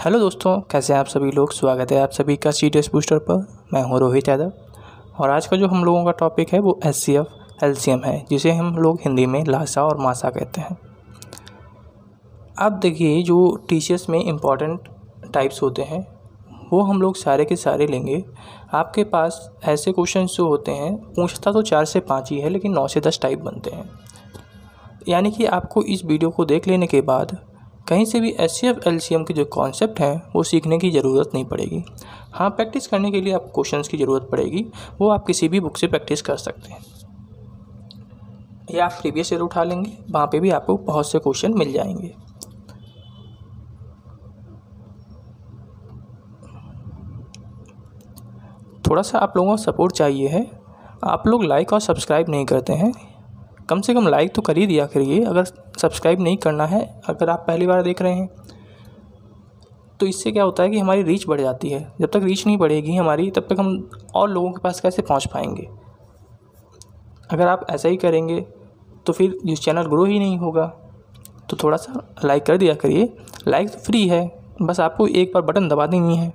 Hello दोस्तों, कैसे हैं आप सभी लोग। स्वागत है आप सभी का CTS बूस्टर पर। मैं हूं रोहित यादव और आज का जो हम लोगों का टॉपिक है वो HCF LCM है, जिसे हम लोग हिंदी में लासा और मासा कहते हैं। अब देखिए, जो TCS में इम्पॉर्टेंट टाइप्स होते हैं वो हम लोग सारे के सारे लेंगे। आपके पास ऐसे क्वेश्चन जो होते हैं, पूछता तो 4 से 5 ही है, लेकिन 9 से 10 टाइप बनते हैं। यानी कि आपको इस वीडियो को देख लेने के बाद कहीं से भी HCF LCM के जो कॉन्सेप्ट हैं वो सीखने की ज़रूरत नहीं पड़ेगी। हाँ, प्रैक्टिस करने के लिए आपको क्वेश्चंस की ज़रूरत पड़ेगी, वो आप किसी भी बुक से प्रैक्टिस कर सकते हैं या आप प्रीवियस ईयर उठा लेंगे, वहाँ पे भी आपको बहुत से क्वेश्चन मिल जाएंगे। थोड़ा सा आप लोगों को सपोर्ट चाहिए है। आप लोग लाइक और सब्सक्राइब नहीं करते हैं, कम से कम लाइक तो कर ही दिया करिए। अगर सब्सक्राइब नहीं करना है, अगर आप पहली बार देख रहे हैं, तो इससे क्या होता है कि हमारी रीच बढ़ जाती है। जब तक रीच नहीं बढ़ेगी हमारी, तब तक हम और लोगों के पास कैसे पहुंच पाएंगे। अगर आप ऐसा ही करेंगे तो फिर ये चैनल ग्रो ही नहीं होगा। तो थोड़ा सा लाइक कर दिया करिए। लाइक तो फ्री है, बस आपको एक बार बटन दबा देनी है।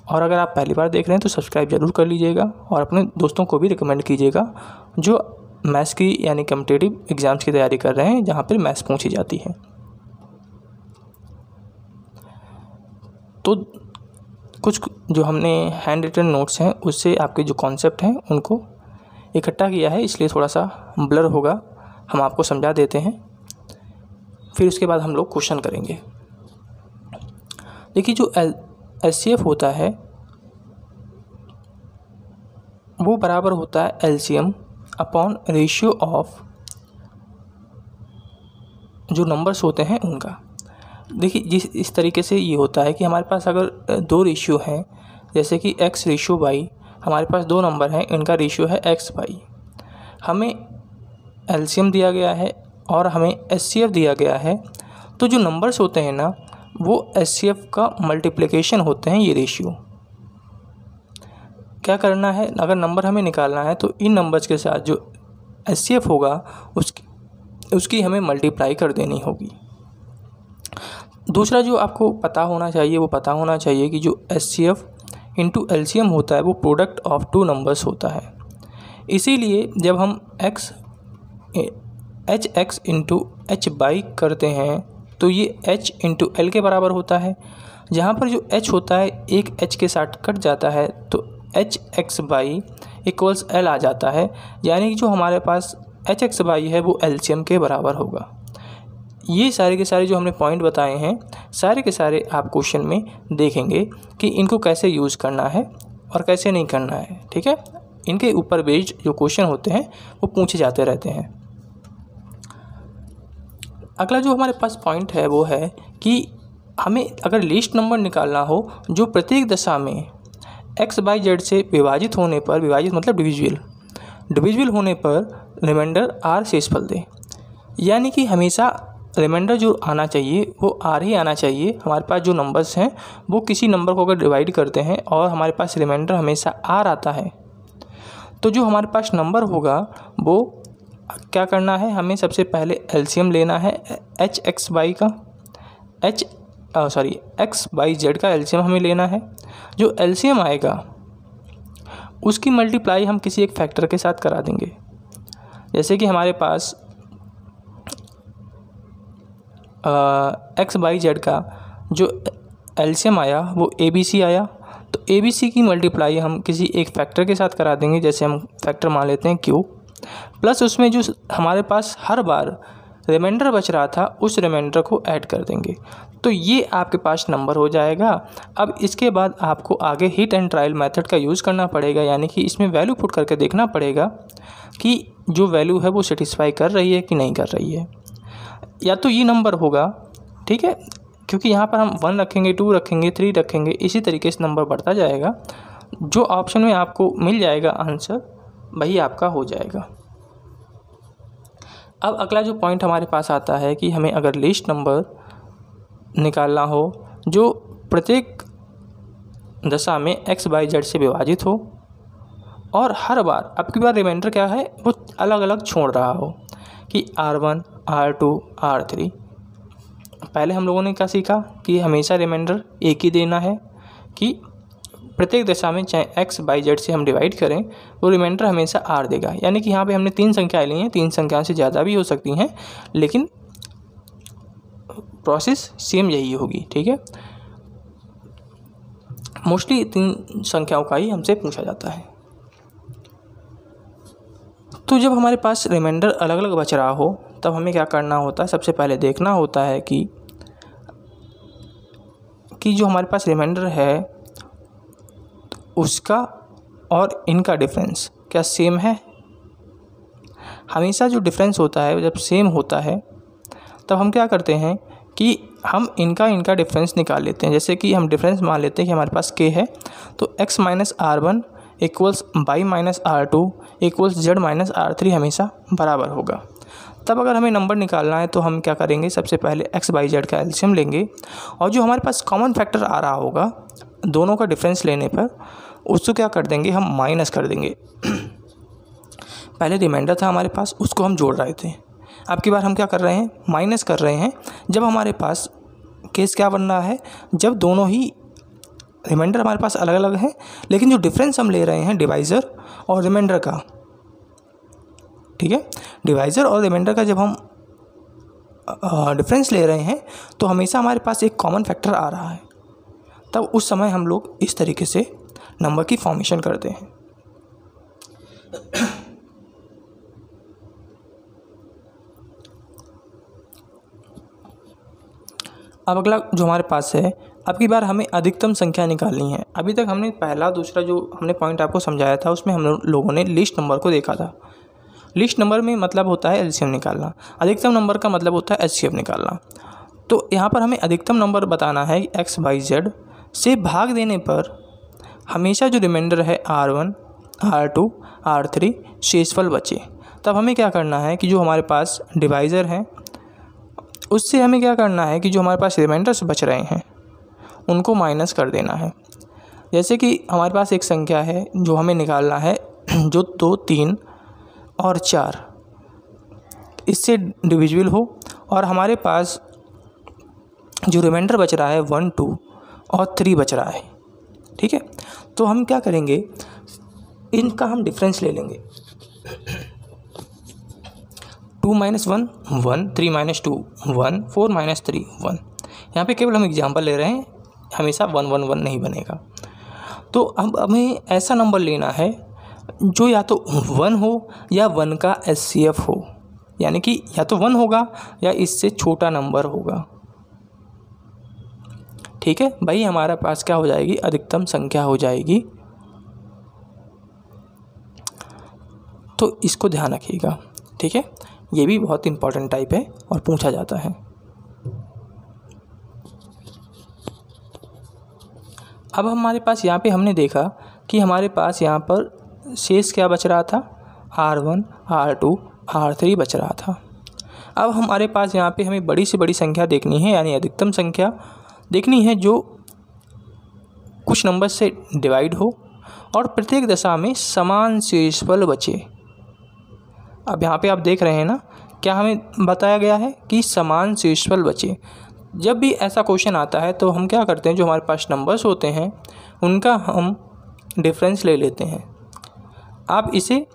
और अगर आप पहली बार देख रहे हैं तो सब्सक्राइब ज़रूर कर लीजिएगा और अपने दोस्तों को भी रिकमेंड कीजिएगा जो मैथ्स की यानी कॉम्पिटिटिव एग्ज़ाम्स की तैयारी कर रहे हैं, जहाँ पर मैथ्स पूछी जाती है। तो कुछ जो हमने हैंड रिटन नोट्स हैं उससे आपके जो कॉन्सेप्ट हैं उनको इकट्ठा किया है, इसलिए थोड़ा सा ब्लर होगा। हम आपको समझा देते हैं, फिर उसके बाद हम लोग क्वेश्चन करेंगे। देखिए, जो HCF होता है वो बराबर होता है LCM अपॉन रेशियो ऑफ जो नंबर्स होते हैं उनका। देखिए, इस तरीके से ये होता है कि हमारे पास अगर 2 रेशियो हैं, जैसे कि x रेशियो y, हमारे पास 2 नंबर हैं, इनका रेशियो है x y। हमें LCM दिया गया है और हमें HCF दिया गया है। तो जो नंबर्स होते हैं ना, वो HCF का मल्टीप्लिकेशन होते हैं, ये रेशियो। क्या करना है, अगर नंबर हमें निकालना है तो इन नंबर्स के साथ जो HCF होगा उसकी हमें मल्टीप्लाई कर देनी होगी। दूसरा जो आपको पता होना चाहिए, वो पता होना चाहिए कि जो HCF इंटू LCM होता है वो प्रोडक्ट ऑफ 2 नंबर्स होता है। इसीलिए जब हम HX इंटू HY करते हैं तो ये H इंटू L के बराबर होता है। जहाँ पर जो H होता है एक H के साथ कट जाता है तो HXY इक्वल्स L आ जाता है। यानी कि जो हमारे पास HXY है वो LCM के बराबर होगा। ये सारे के सारे जो हमने पॉइंट बताए हैं, सारे के सारे आप क्वेश्चन में देखेंगे कि इनको कैसे यूज़ करना है और कैसे नहीं करना है। ठीक है, इनके ऊपर बेस्ड जो क्वेश्चन होते हैं वो पूछे जाते रहते हैं। अगला जो हमारे पास पॉइंट है वो है कि हमें अगर लीस्ट नंबर निकालना हो जो प्रत्येक दशा में x/z से विभाजित होने पर, विभाजित मतलब डिविजिबल होने पर रिमाइंडर r शेषफल दे। यानी कि हमेशा रिमाइंडर जो आना चाहिए वो r ही आना चाहिए। हमारे पास जो नंबर्स हैं वो किसी नंबर को अगर डिवाइड करते हैं और हमारे पास रिमाइंडर हमेशा r आता है, तो जो हमारे पास नंबर होगा वो क्या करना है, हमें सबसे पहले LCM लेना है HXY का, XYZ का LCM हमें लेना है। जो LCM आएगा उसकी मल्टीप्लाई हम किसी एक फैक्टर के साथ करा देंगे। जैसे कि हमारे पास XYZ का जो LCM आया वो ABC आया, तो ABC की मल्टीप्लाई हम किसी एक फैक्टर के साथ करा देंगे। जैसे हम फैक्टर मान लेते हैं Q, प्लस उसमें जो हमारे पास हर बार रिमाइंडर बच रहा था उस रिमाइंडर को ऐड कर देंगे। तो ये आपके पास नंबर हो जाएगा। अब इसके बाद आपको आगे हिट एंड ट्रायल मेथड का यूज़ करना पड़ेगा, यानी कि इसमें वैल्यू पुट करके देखना पड़ेगा कि जो वैल्यू है वो सेटिस्फाई कर रही है कि नहीं कर रही है। या तो ये नंबर होगा, ठीक है, क्योंकि यहाँ पर हम 1 रखेंगे, 2 रखेंगे, 3 रखेंगे, इसी तरीके से नंबर बढ़ता जाएगा। जो ऑप्शन में आपको मिल जाएगा आंसर वही आपका हो जाएगा। अब अगला जो पॉइंट हमारे पास आता है कि हमें अगर लिस्ट नंबर निकालना हो जो प्रत्येक दशा में x/z से विभाजित हो और हर बार अब की बार रिमाइंडर क्या है वो अलग अलग छोड़ रहा हो कि R1, R2, R3, पहले हम लोगों ने क्या सीखा कि हमेशा रिमाइंडर एक ही देना है, कि प्रत्येक दशा में चाहे x बाई जेड से हम डिवाइड करें वो रिमाइंडर हमेशा r देगा। यानी कि यहाँ पे हमने 3 संख्याएं ली हैं, 3 संख्याओं से ज़्यादा भी हो सकती हैं, लेकिन प्रोसेस सेम यही होगी। ठीक है, मोस्टली 3 संख्याओं का ही हमसे पूछा जाता है। तो जब हमारे पास रिमाइंडर अलग अलग बच रहा हो तब हमें क्या करना होता है, सबसे पहले देखना होता है कि जो हमारे पास रिमाइंडर है उसका और इनका डिफरेंस क्या सेम है। हमेशा जो डिफरेंस होता है जब सेम होता है तब हम क्या करते हैं कि हम इनका डिफरेंस निकाल लेते हैं। जैसे कि हम डिफरेंस मान लेते हैं कि हमारे पास k है, तो x minus r1 equals y minus r2 equals z minus r3 हमेशा बराबर होगा। तब अगर हमें नंबर निकालना है तो हम क्या करेंगे, सबसे पहले x बाई जेड का एलसीएम लेंगे और जो हमारे पास कॉमन फैक्टर आ रहा होगा दोनों का डिफरेंस लेने पर उसको क्या कर देंगे, हम माइनस कर देंगे। पहले रिमाइंडर था हमारे पास, उसको हम जोड़ रहे थे, अब की बार हम क्या कर रहे हैं, माइनस कर रहे हैं। जब हमारे पास केस क्या बन रहा है, जब दोनों ही रिमाइंडर हमारे पास अलग अलग हैं लेकिन जो डिफरेंस हम ले रहे हैं डिवाइज़र और रिमाइंडर का, ठीक है, डिवाइज़र और रिमाइंडर का जब हम डिफरेंस ले रहे हैं तो हमेशा हमारे पास एक कॉमन फैक्टर आ रहा है। तब उस समय हम लोग इस तरीके से नंबर की फॉर्मेशन करते हैं। अब अगला जो हमारे पास है, अब की बार हमें अधिकतम संख्या निकालनी है। अभी तक हमने पहला दूसरा जो हमने पॉइंट आपको समझाया था उसमें हम लोगों ने लिस्ट नंबर को देखा था। लिस्ट नंबर में मतलब होता है एलसीएम निकालना, अधिकतम नंबर का मतलब होता है एचसीएफ निकालना। तो यहाँ पर हमें अधिकतम नंबर बताना है कि x बाई जेड से भाग देने पर हमेशा जो रिमाइंडर है r1 r2 r3 शेषफल बचे। तब हमें क्या करना है कि जो हमारे पास डिवाइज़र हैं उससे हमें क्या करना है कि जो हमारे पास रिमाइंडर्स बच रहे हैं उनको माइनस कर देना है। जैसे कि हमारे पास एक संख्या है जो हमें निकालना है, जो 2 3 और 4 इससे डिविजिबल हो और हमारे पास जो रिमाइंडर बच रहा है 1 2 और 3 बच रहा है। ठीक है, तो हम क्या करेंगे, इनका हम डिफरेंस ले लेंगे। 2 माइनस 1 1, 3 माइनस 2 1, 4 माइनस 3 1। यहाँ पे केवल हम एग्जांपल ले रहे हैं, हमेशा 1 1 1 नहीं बनेगा। तो अब हमें ऐसा नंबर लेना है जो या तो 1 हो या 1 का एचसीएफ हो, यानी कि या तो 1 होगा या इससे छोटा नंबर होगा। ठीक है भाई, हमारे पास क्या हो जाएगी, अधिकतम संख्या हो जाएगी। तो इसको ध्यान रखिएगा। ठीक है, ये भी बहुत इंपॉर्टेंट टाइप है और पूछा जाता है। अब हमारे पास यहाँ पे हमने देखा कि हमारे पास यहाँ पर शेष क्या बच रहा था, r1 r2 r3 बच रहा था। अब हमारे पास यहाँ पे हमें बड़ी से बड़ी संख्या देखनी है, यानी अधिकतम संख्या देखनी है जो कुछ नंबर से डिवाइड हो और प्रत्येक दशा में समान शेषफल बचे। अब यहाँ पे आप देख रहे हैं ना, क्या हमें बताया गया है कि समान शेषफल बचे। जब भी ऐसा क्वेश्चन आता है तो हम क्या करते हैं, जो हमारे पास नंबर्स होते हैं उनका हम डिफरेंस ले लेते हैं। आप इसे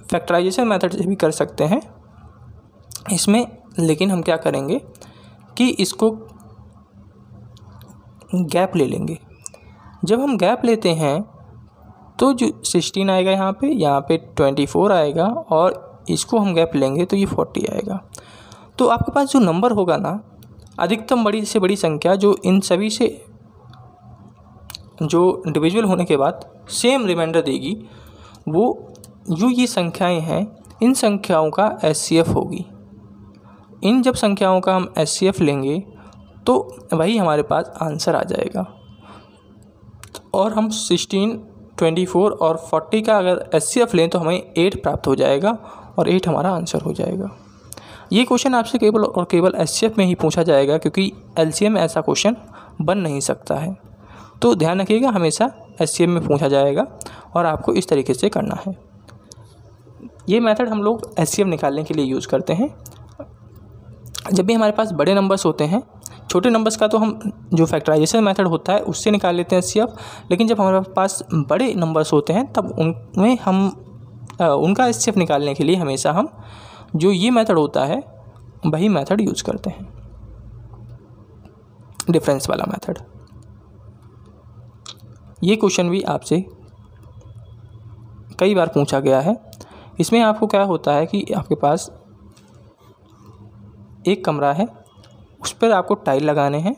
फैक्टराइजेशन मेथड से भी कर सकते हैं इसमें, लेकिन हम क्या करेंगे कि इसको गैप ले लेंगे। जब हम गैप लेते हैं तो जो 16 आएगा यहाँ पे 24 आएगा और इसको हम गैप लेंगे तो ये 40 आएगा। तो आपके पास जो नंबर होगा ना, अधिकतम बड़ी से बड़ी संख्या जो इन सभी से जो डिविजिबल होने के बाद सेम रिमाइंडर देगी, वो जो ये संख्याएं हैं इन संख्याओं का एचसीएफ होगी। इन जब संख्याओं का हम एचसीएफ लेंगे तो वही हमारे पास आंसर आ जाएगा। और हम 16, 24 और 40 का अगर एचसीएफ लें तो हमें 8 प्राप्त हो जाएगा और 8 हमारा आंसर हो जाएगा। ये क्वेश्चन आपसे केवल और केवल एचसीएफ में ही पूछा जाएगा, क्योंकि एलसीएम में ऐसा क्वेश्चन बन नहीं सकता है। तो ध्यान रखिएगा, हमेशा एचसीएम में पूछा जाएगा और आपको इस तरीके से करना है। ये मेथड हम लोग एचसीएफ निकालने के लिए यूज़ करते हैं जब भी हमारे पास बड़े नंबर्स होते हैं, छोटे नंबर्स का तो हम जो फैक्टराइजेशन मेथड होता है उससे निकाल लेते हैं HCF, लेकिन जब हमारे पास बड़े नंबर्स होते हैं तब उनमें हम उनका HCF निकालने के लिए हमेशा हम जो ये मेथड होता है वही मेथड यूज करते हैं, डिफरेंस वाला मेथड। ये क्वेश्चन भी आपसे कई बार पूछा गया है। इसमें आपको क्या होता है कि आपके पास एक कमरा है, उस पर आपको टाइल लगाने हैं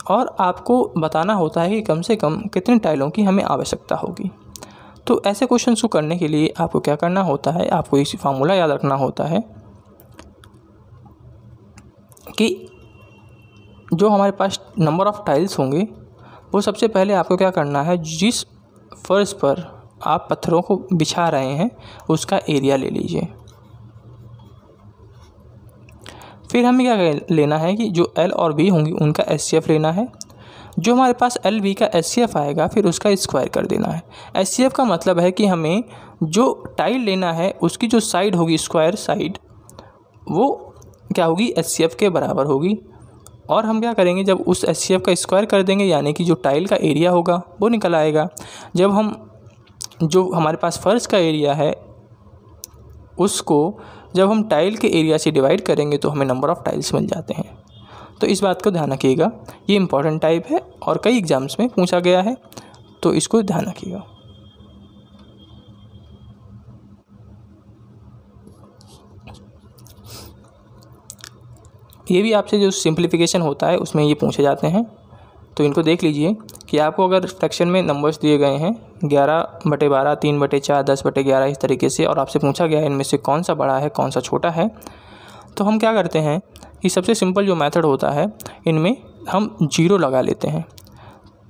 और आपको बताना होता है कि कम से कम कितने टाइलों की हमें आवश्यकता होगी। तो ऐसे क्वेश्चन को करने के लिए आपको क्या करना होता है, आपको इसी फार्मूला याद रखना होता है कि जो हमारे पास नंबर ऑफ़ टाइल्स होंगे वो सबसे पहले आपको क्या करना है, जिस फर्श पर आप पत्थरों को बिछा रहे हैं उसका एरिया ले लीजिए। फिर हमें क्या लेना है कि जो L और B होंगी उनका HCF लेना है। जो हमारे पास LB का HCF आएगा फिर उसका स्क्वायर कर देना है। HCF का मतलब है कि हमें जो टाइल लेना है उसकी जो साइड होगी, स्क्वायर साइड, वो क्या होगी, HCF के बराबर होगी। और हम क्या करेंगे, जब उस HCF का स्क्वायर कर देंगे यानी कि जो टाइल का एरिया होगा वो निकल आएगा। जब हम जो हमारे पास फर्श का एरिया है उसको जब हम टाइल के एरिया से डिवाइड करेंगे तो हमें नंबर ऑफ़ टाइल्स मिल जाते हैं। तो इस बात को ध्यान रखिएगा, ये इम्पॉर्टेंट टाइप है और कई एग्जाम्स में पूछा गया है, तो इसको ध्यान रखिएगा। ये भी आपसे जो सिंप्लीफिकेशन होता है उसमें ये पूछे जाते हैं, तो इनको देख लीजिए कि आपको अगर फ्रैक्शन में नंबर्स दिए गए हैं 11/12, 3/4, 10/11 इस तरीके से, और आपसे पूछा गया है इनमें से कौन सा बड़ा है कौन सा छोटा है, तो हम क्या करते हैं कि सबसे सिंपल जो मेथड होता है इनमें हम 0 लगा लेते हैं।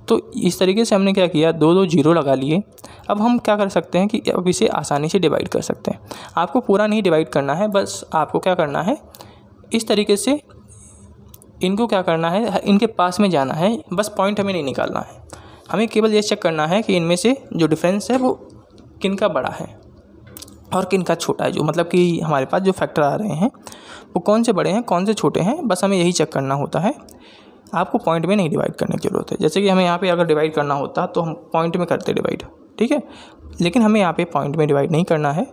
तो इस तरीके से हमने क्या किया, 2 0 लगा लिए। अब हम क्या कर सकते हैं कि अब इसे आसानी से डिवाइड कर सकते हैं। आपको पूरा नहीं डिवाइड करना है, बस आपको क्या करना है, इस तरीके से इनको क्या करना है, इनके पास में जाना है, बस पॉइंट हमें नहीं निकालना है। हमें केवल ये चेक करना है कि इनमें से जो डिफरेंस है वो किनका बड़ा है और किनका छोटा है। जो मतलब कि हमारे पास जो फैक्टर आ रहे हैं वो कौन से बड़े हैं कौन से छोटे हैं, बस हमें यही चेक करना होता है। आपको पॉइंट में नहीं डिवाइड करने की ज़रूरत है। जैसे कि हमें यहाँ पे अगर डिवाइड करना होता तो हम पॉइंट में करते डिवाइड, ठीक है, लेकिन हमें यहाँ पे पॉइंट में डिवाइड नहीं करना है।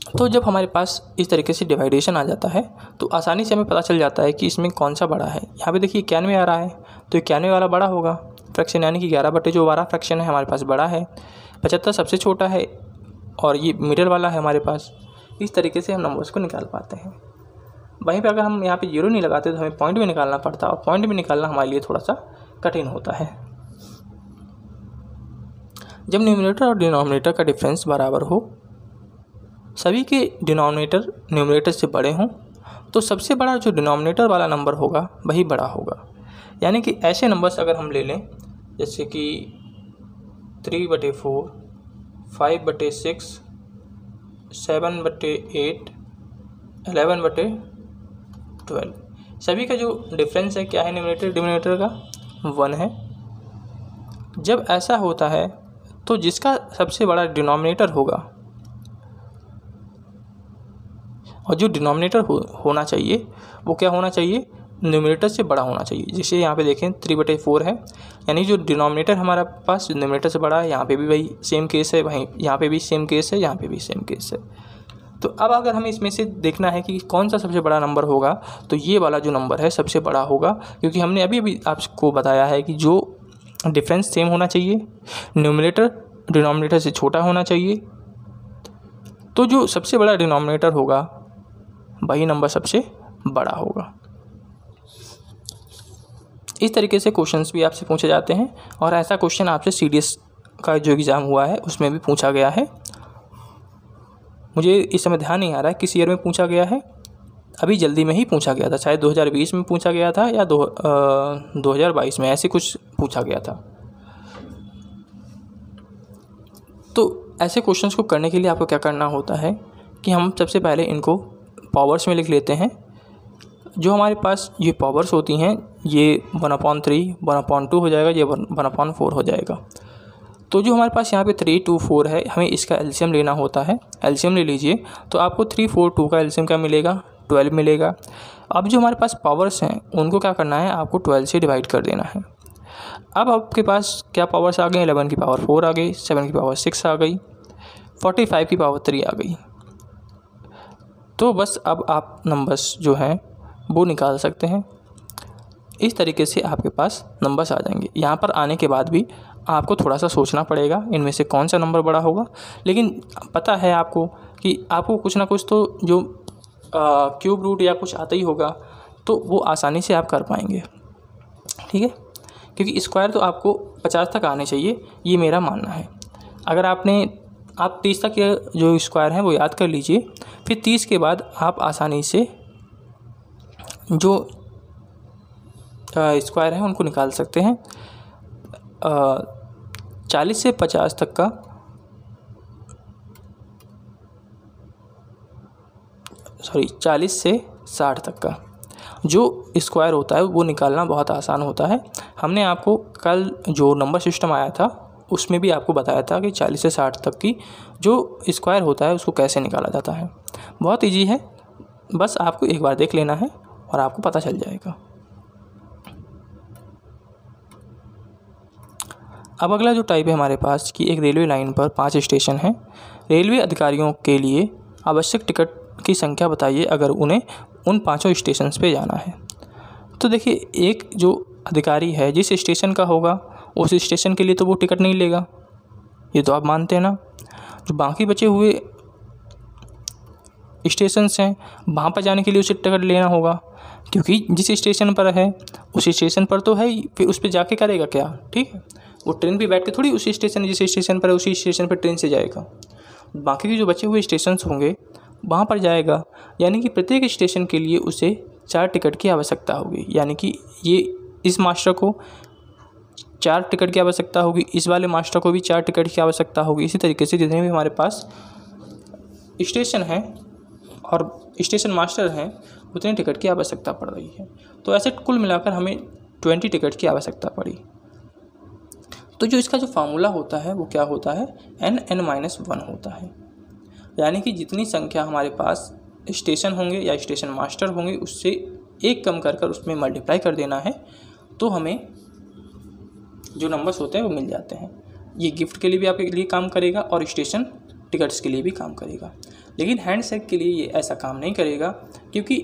तो जब हमारे पास इस तरीके से डिवाइडेशन आ जाता है तो आसानी से हमें पता चल जाता है कि इसमें कौन सा बड़ा है। यहाँ पे देखिए 91 आ रहा है, तो 91 वाला बड़ा होगा फ्रैक्शन, यानी कि 11/12 फ्रैक्शन है हमारे पास बड़ा है। 75 सबसे छोटा है और ये मिडल वाला है हमारे पास। इस तरीके से हम नंबर्स को निकाल पाते हैं। वहीं पे अगर हम यहाँ पे 0 नहीं लगाते तो हमें पॉइंट में निकालना पड़ता, और पॉइंट में निकालना हमारे लिए थोड़ा सा कठिन होता है। जब न्यूमरेटर और डिनोमिनेटर का डिफरेंस बराबर हो, सभी के डिनोमिनेटर न्यूमरेटर से बड़े हों, तो सबसे बड़ा जो डिनोमिनेटर वाला नंबर होगा वही बड़ा होगा। यानी कि ऐसे नंबर्स अगर हम ले लें जैसे कि 3/4, 5/6, 7/8, 11/12, सभी का जो डिफरेंस है क्या है, न्यूमरेटर डिनोमिनेटर का 1 है। जब ऐसा होता है तो जिसका सबसे बड़ा डिनोमिनेटर होगा और जो डिनोमिनेटर होना चाहिए वो क्या होना चाहिए, न्यूमरेटर से बड़ा होना चाहिए। जैसे यहाँ पे देखें 3/4 है, यानी जो डिनोमिनेटर हमारा पास न्यूमरेटर से बड़ा है। यहाँ पे भी वही सेम केस है, वहीं यहाँ पे भी सेम केस है, यहाँ पे भी सेम केस है। तो अब अगर हमें इसमें से देखना है कि कौन सा सबसे बड़ा नंबर होगा, तो ये वाला जो नंबर है सबसे बड़ा होगा, क्योंकि हमने अभी आपको बताया है कि जो डिफरेंस सेम होना चाहिए, न्यूमरेटर डिनोमिनेटर से छोटा होना चाहिए। तो जो सबसे बड़ा डिनोमिनेटर होगा वही नंबर सबसे बड़ा होगा। इस तरीके से क्वेश्चंस भी आपसे पूछे जाते हैं, और ऐसा क्वेश्चन आपसे CDS का जो एग्ज़ाम हुआ है उसमें भी पूछा गया है। मुझे इस समय ध्यान नहीं आ रहा है किस ईयर में पूछा गया है, अभी जल्दी में ही पूछा गया था, शायद 2020 में पूछा गया था या 2022 में, ऐसे कुछ पूछा गया था। तो ऐसे क्वेश्चंस को करने के लिए आपको क्या करना होता है कि हम सबसे पहले इनको पावर्स में लिख लेते हैं। जो हमारे पास ये पावर्स होती हैं ये 1/3, 1/2 हो जाएगा, ये 1/4 हो जाएगा। तो जो हमारे पास यहाँ पे 3, 2, 4 है, हमें इसका एलसीएम लेना होता है। एलसीएम ले लीजिए तो आपको 3, 4, 2 का एलसीएम क्या मिलेगा, 12 मिलेगा। अब जो हमारे पास पावर्स हैं उनको क्या करना है, आपको 12 से डिवाइड कर देना है। अब आपके पास क्या पावर्स आ गई, 11 की पावर 4 आ गई, 7 की पावर 6 आ गई, 45 की पावर 3 आ गई। तो बस अब आप नंबर्स जो हैं वो निकाल सकते हैं। इस तरीके से आपके पास नंबर्स आ जाएंगे। यहाँ पर आने के बाद भी आपको थोड़ा सा सोचना पड़ेगा इनमें से कौन सा नंबर बड़ा होगा, लेकिन पता है आपको कि आपको कुछ ना कुछ तो जो क्यूब रूट या कुछ आता ही होगा, तो वो आसानी से आप कर पाएंगे, ठीक है। क्योंकि स्क्वायर तो आपको 50 तक आने चाहिए, ये मेरा मानना है। अगर आप 30 तक जो स्क्वायर हैं वो याद कर लीजिए, फिर 30 के बाद आप आसानी से जो स्क्वायर हैं उनको निकाल सकते हैं। 40 से 50 तक का, सॉरी 40 से 60 तक का जो स्क्वायर होता है वो निकालना बहुत आसान होता है। हमने आपको कल जो नंबर सिस्टम आया था उसमें भी आपको बताया था कि 40 से 60 तक की जो स्क्वायर होता है उसको कैसे निकाला जाता है। बहुत ईजी है, बस आपको एक बार देख लेना है और आपको पता चल जाएगा। अब अगला जो टाइप है हमारे पास कि एक रेलवे लाइन पर 5 स्टेशन हैं। रेलवे अधिकारियों के लिए आवश्यक टिकट की संख्या बताइए अगर उन्हें उन 5 स्टेशन पे जाना है। तो देखिए, एक जो अधिकारी है जिस स्टेशन का होगा उस स्टेशन के लिए तो वो टिकट नहीं लेगा, ये तो आप मानते हैं ना। जो बाकी बचे हुए स्टेशंस हैं वहाँ पर जाने के लिए उसे टिकट लेना होगा, क्योंकि जिस स्टेशन पर है उस स्टेशन पर तो है ही, फिर उस पर जाके करेगा क्या, ठीक है। वो ट्रेन पे बैठ के थोड़ी उसी स्टेशन जिस स्टेशन पर है उसी स्टेशन पर ट्रेन से जाएगा। बाकी के जो बचे हुए स्टेशंस होंगे वहाँ पर जाएगा, यानी कि प्रत्येक स्टेशन के लिए उसे 4 टिकट की आवश्यकता होगी। यानी कि ये इस मास्टर को 4 टिकट की आवश्यकता होगी, इस वाले मास्टर को भी 4 टिकट की आवश्यकता होगी। इसी तरीके से जितने भी हमारे पास स्टेशन हैं और स्टेशन मास्टर हैं उतने टिकट की आवश्यकता पड़ रही है। तो ऐसे कुल मिलाकर हमें 20 टिकट की आवश्यकता पड़ी। तो जो इसका जो फार्मूला होता है वो क्या होता है, n(n-1) होता है। यानी कि जितनी संख्या हमारे पास स्टेशन होंगे या स्टेशन मास्टर होंगे उससे एक कम कर उसमें मल्टीप्लाई कर देना है, तो हमें जो नंबर्स होते हैं वो मिल जाते हैं। ये गिफ्ट के लिए भी आपके लिए काम करेगा और स्टेशन टिकट्स के लिए भी काम करेगा, लेकिन हैंडसेक के लिए ये ऐसा काम नहीं करेगा। क्योंकि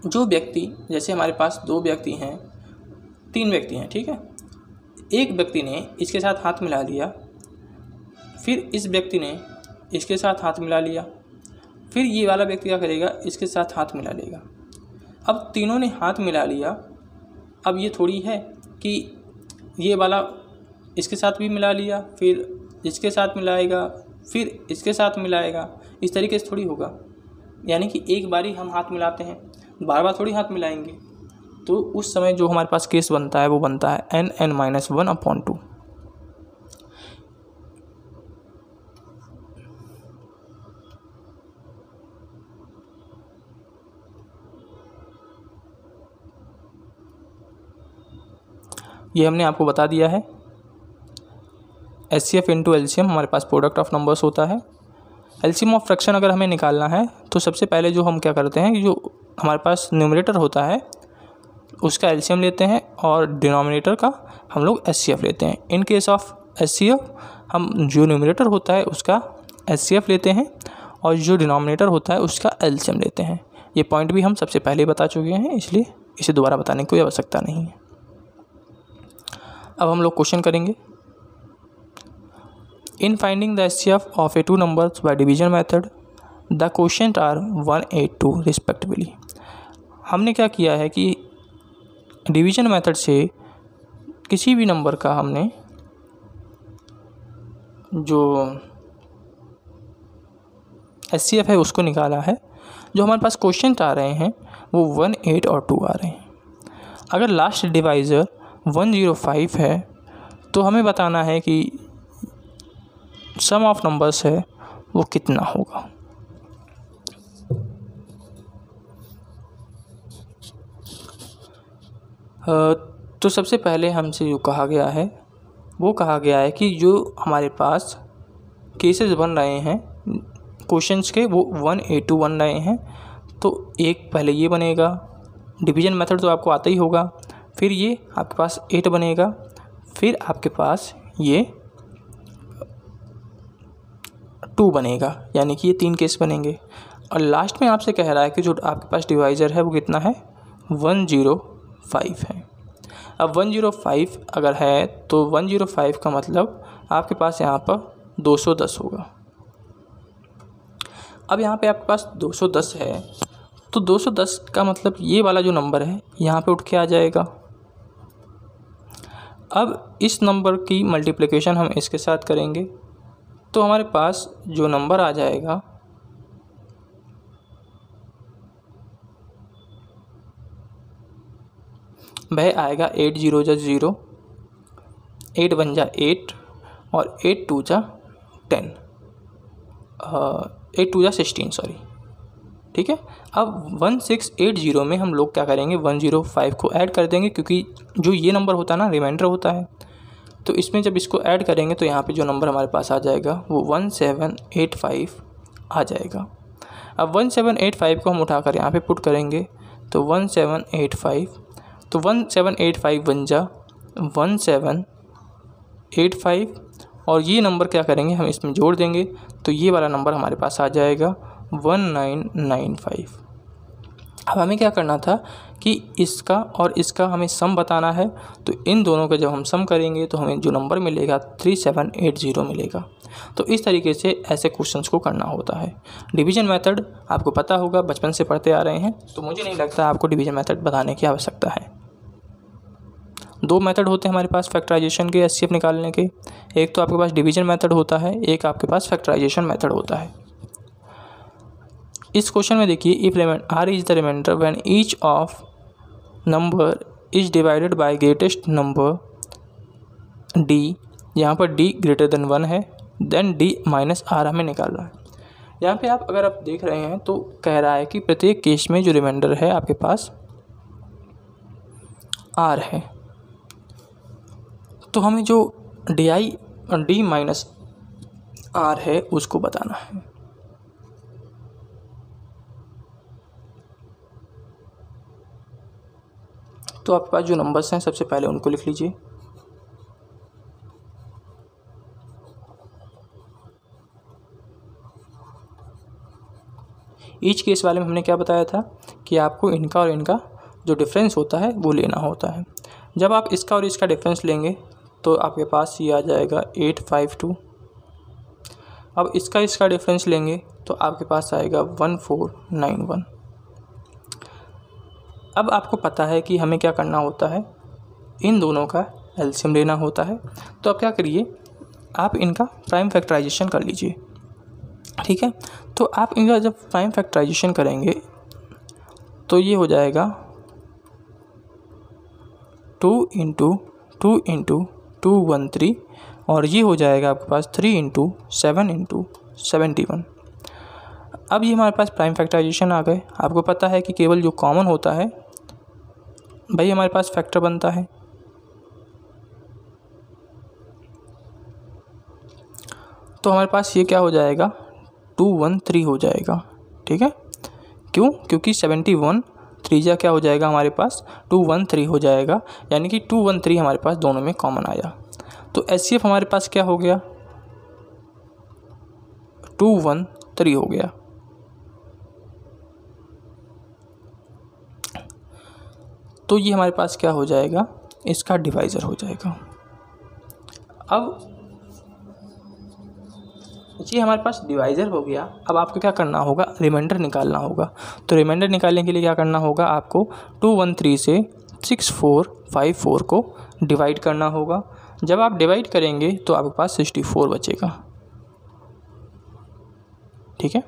जो व्यक्ति, जैसे हमारे पास 2 व्यक्ति हैं, 3 व्यक्ति हैं, ठीक है। एक व्यक्ति ने इसके साथ हाथ मिला लिया, फिर इस व्यक्ति ने इसके साथ हाथ मिला लिया, फिर ये वाला व्यक्ति क्या करेगा, इसके साथ हाथ मिला लेगा। अब तीनों ने हाथ मिला लिया, अब ये थोड़ी है कि ये वाला इसके साथ भी मिला लिया, फिर इसके साथ मिलाएगा, फिर इसके साथ मिलाएगा, इस तरीके से थोड़ी होगा। यानी कि एक बारी हम हाथ मिलाते हैं, बार बार थोड़ी हाथ मिलाएंगे। तो उस समय जो हमारे पास केस बनता है वो बनता है n(n-1)/2। ये हमने आपको बता दिया है। HCF इंटू LCM हमारे पास प्रोडक्ट ऑफ नंबर्स होता है। LCM ऑफ फ्रैक्शन अगर हमें निकालना है तो सबसे पहले जो हम क्या करते हैं कि जो हमारे पास न्यूमरेटर होता है उसका LCM लेते हैं और डिनोमिनेटर का हम लोग HCF लेते हैं। इन केस ऑफ HCF हम जो न्यूमरेटर होता है उसका HCF लेते हैं और जो डिनोमिनेटर होता है उसका LCM लेते हैं। ये पॉइंट भी हम सबसे पहले बता चुके हैं, इसलिए इसे दोबारा बताने की कोई आवश्यकता नहीं है। अब हम लोग क्वेश्चन करेंगे। In finding the HCF of a 2 numbers by division method the question are 1, 8, 2 respectively. हमने क्या किया है कि डिवीजन मेथड से किसी भी नंबर का हमने जो HCF है उसको निकाला है। जो हमारे पास क्वेश्चन आ रहे हैं वो 1, 8 और 2 आ रहे हैं। अगर लास्ट डिवाइज़र 105 है तो हमें बताना है कि सम ऑफ नंबर्स है वो कितना होगा। तो सबसे पहले हमसे जो कहा गया है वो कहा गया है कि जो हमारे पास केसेस बन रहे हैं क्वेश्चंस के वो 1A2 बन रहे हैं। तो एक पहले ये बनेगा, डिवीजन मेथड तो आपको आता ही होगा, फिर ये आपके पास 8 बनेगा, फिर आपके पास ये 2 बनेगा, यानी कि ये 3 केस बनेंगे। और लास्ट में आपसे कह रहा है कि जो आपके पास डिवाइज़र है वो कितना है, 105 है। अब 105 अगर है तो 105 का मतलब आपके पास यहाँ पर 210 होगा। अब यहाँ पे आपके पास 210 है तो 210 का मतलब ये वाला जो नंबर है यहाँ पे उठ के आ जाएगा। अब इस नंबर की मल्टीप्लिकेशन हम इसके साथ करेंगे तो हमारे पास जो नंबर आ जाएगा वह आएगा 8 0 जा 0, 8 1 जा 8 और 8 2 जा 10, 8 2 जा 16 सॉरी। ठीक है। अब 1680 में हम लोग क्या करेंगे, 105 को ऐड कर देंगे, क्योंकि जो ये नंबर होता है ना रिमाइंडर होता है, तो इसमें जब इसको ऐड करेंगे तो यहाँ पे जो नंबर हमारे पास आ जाएगा वो 1785 आ जाएगा। अब 1785 को हम उठाकर यहाँ पे पुट करेंगे तो 1785, तो 1785 बन जा 1785 और ये नंबर क्या करेंगे हम इसमें जोड़ देंगे तो ये वाला नंबर हमारे पास आ जाएगा 1995। अब हमें क्या करना था कि इसका और इसका हमें सम बताना है, तो इन दोनों का जब हम सम करेंगे तो हमें जो नंबर मिलेगा 3780 मिलेगा। तो इस तरीके से ऐसे क्वेश्चंस को करना होता है। डिवीजन मेथड आपको पता होगा, बचपन से पढ़ते आ रहे हैं, तो मुझे नहीं लगता आपको डिवीजन मेथड बताने की आवश्यकता है। 2 मेथड होते हैं हमारे पास फैक्टराइजेशन के एचसीएफ निकालने के, एक तो आपके पास डिवीजन मेथड होता है, एक आपके पास फैक्टराइजेशन मेथड होता है। इस क्वेश्चन में देखिए, if r is the remainder when each of number is divided by greatest number d, यहाँ पर d ग्रेटर देन 1 है, देन d माइनस r हमें निकालना है। यहाँ पे अगर आप देख रहे हैं तो कह रहा है कि प्रत्येक केस में जो रिमाइंडर है आपके पास r है, तो हमें जो d माइनस r है उसको बताना है। तो आपके पास जो नंबर्स हैं सबसे पहले उनको लिख लीजिए। ईच केस वाले में हमने क्या बताया था कि आपको इनका और इनका जो डिफरेंस होता है वो लेना होता है। जब आप इसका और इसका डिफरेंस लेंगे तो आपके पास ये आ जाएगा 852। अब इसका डिफरेंस लेंगे तो आपके पास आएगा 1491। अब आपको पता है कि हमें क्या करना होता है, इन दोनों का एलसीएम लेना होता है। तो अब क्या करिए, आप इनका प्राइम फैक्टराइजेशन कर लीजिए। ठीक है, तो आप इनका जब प्राइम फैक्टराइजेशन करेंगे तो ये हो जाएगा 2 × 2 × 213 और ये हो जाएगा आपके पास 3 × 7 × 71। अब ये हमारे पास प्राइम फैक्टराइजेशन आ गए। आपको पता है कि केवल जो कॉमन होता है भाई हमारे पास फैक्टर बनता है। तो हमारे पास ये क्या हो जाएगा, 213 हो जाएगा। ठीक है, क्यों, क्योंकि 71 3 क्या हो जाएगा हमारे पास 213 हो जाएगा, यानी कि 213 हमारे पास दोनों में कॉमन आया। तो एचसीएफ हमारे पास क्या हो गया, 213 हो गया। तो ये हमारे पास क्या हो जाएगा, इसका डिवाइज़र हो जाएगा। अब ये हमारे पास डिवाइज़र हो गया। अब आपको क्या करना होगा, रिमाइंडर निकालना होगा। तो रिमाइंडर निकालने के लिए क्या करना होगा, आपको 213 से 6454 को डिवाइड करना होगा। जब आप डिवाइड करेंगे तो आपके पास 64 बचेगा। ठीक है,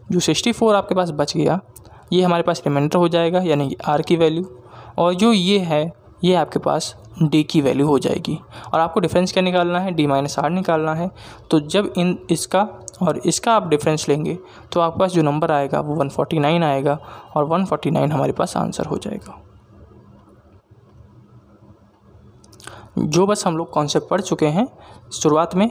जो 64 आपके पास बच गया ये हमारे पास रिमाइंडर हो जाएगा, यानी कि r की वैल्यू, और जो ये है ये आपके पास d की वैल्यू हो जाएगी। और आपको डिफरेंस क्या निकालना है, d माइनस r निकालना है। तो जब इसका और इसका आप डिफरेंस लेंगे तो आपके पास जो नंबर आएगा वो 149 आएगा, और 149 हमारे पास आंसर हो जाएगा। जो बस हम लोग कॉन्सेप्ट पढ़ चुके हैं, शुरुआत में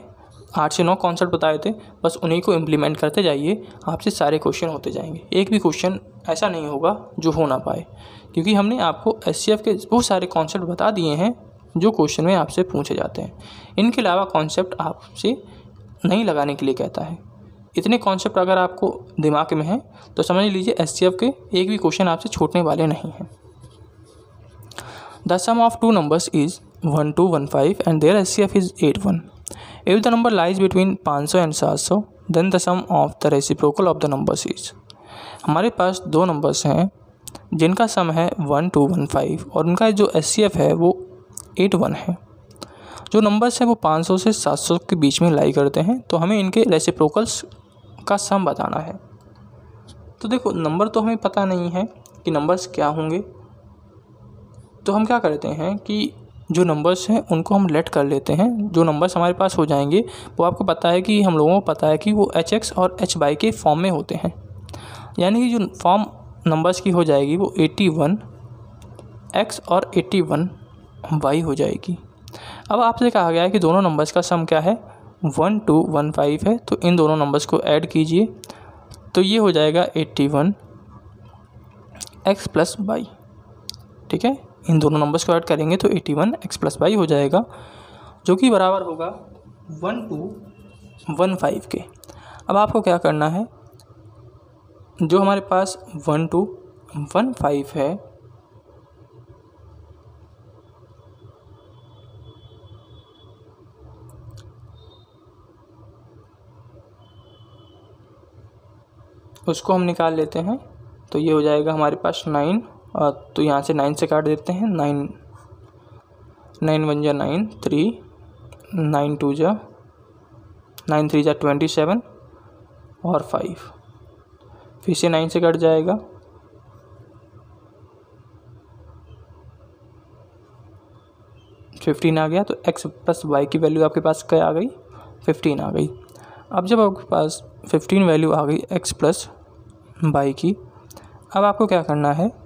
8 से 9 कॉन्सेप्ट बताए थे, बस उन्हीं को इम्प्लीमेंट करते जाइए, आपसे सारे क्वेश्चन होते जाएंगे। एक भी क्वेश्चन ऐसा नहीं होगा जो हो ना पाए, क्योंकि हमने आपको SCF के वो सारे कॉन्सेप्ट बता दिए हैं जो क्वेश्चन में आपसे पूछे जाते हैं। इनके अलावा कॉन्सेप्ट आपसे नहीं लगाने के लिए कहता है। इतने कॉन्सेप्ट अगर आपको दिमाग में हैं तो समझ लीजिए SCF के एक भी क्वेश्चन आपसे छूटने वाले नहीं हैं। The sum of two numbers is 1215 and their SCF is 81। If the number lies between 500 and 700 then the sum of the reciprocal of the numbers is. हमारे पास दो नंबर्स हैं जिनका सम है 1215 और उनका जो SCF है वो 81 है। जो नंबर्स हैं वो 500 से 700 के बीच में लाई करते हैं, तो हमें इनके रेसिप्रोकल्स का सम बताना है। तो देखो, नंबर तो हमें पता नहीं है कि नंबर्स क्या होंगे, तो हम क्या करते हैं कि जो नंबर्स हैं उनको हम लेट कर लेते हैं। जो नंबर्स हमारे पास हो जाएंगे वो आपको पता है कि हम लोगों को पता है कि वो HX और HY के फॉर्म में होते हैं, यानी कि जो फॉर्म नंबर्स की हो जाएगी वो 81X और 81Y हो जाएगी। अब आपसे कहा गया है कि दोनों नंबर्स का सम क्या है, 1215 है, तो इन दोनों नंबर्स को ऐड कीजिए तो ये हो जाएगा 81X प्लस Y। ठीक है, इन दोनों नंबर्स को ऐड करेंगे तो 81X प्लस Y हो जाएगा, जो कि बराबर होगा 1215 के। अब आपको क्या करना है, जो हमारे पास 1215 है उसको हम निकाल लेते हैं, तो ये हो जाएगा हमारे पास 9, तो यहाँ से 9 से काट देते हैं। 9 1 जा 9, 3 9 2 जा 9 3 जा 27 और 5, फिर से 9 से कट जाएगा, 15 आ गया। तो x प्लस y की वैल्यू आपके पास क्या आ गई, 15 आ गई। अब जब आपके पास 15 वैल्यू आ गई x प्लस y की, अब आपको क्या करना है,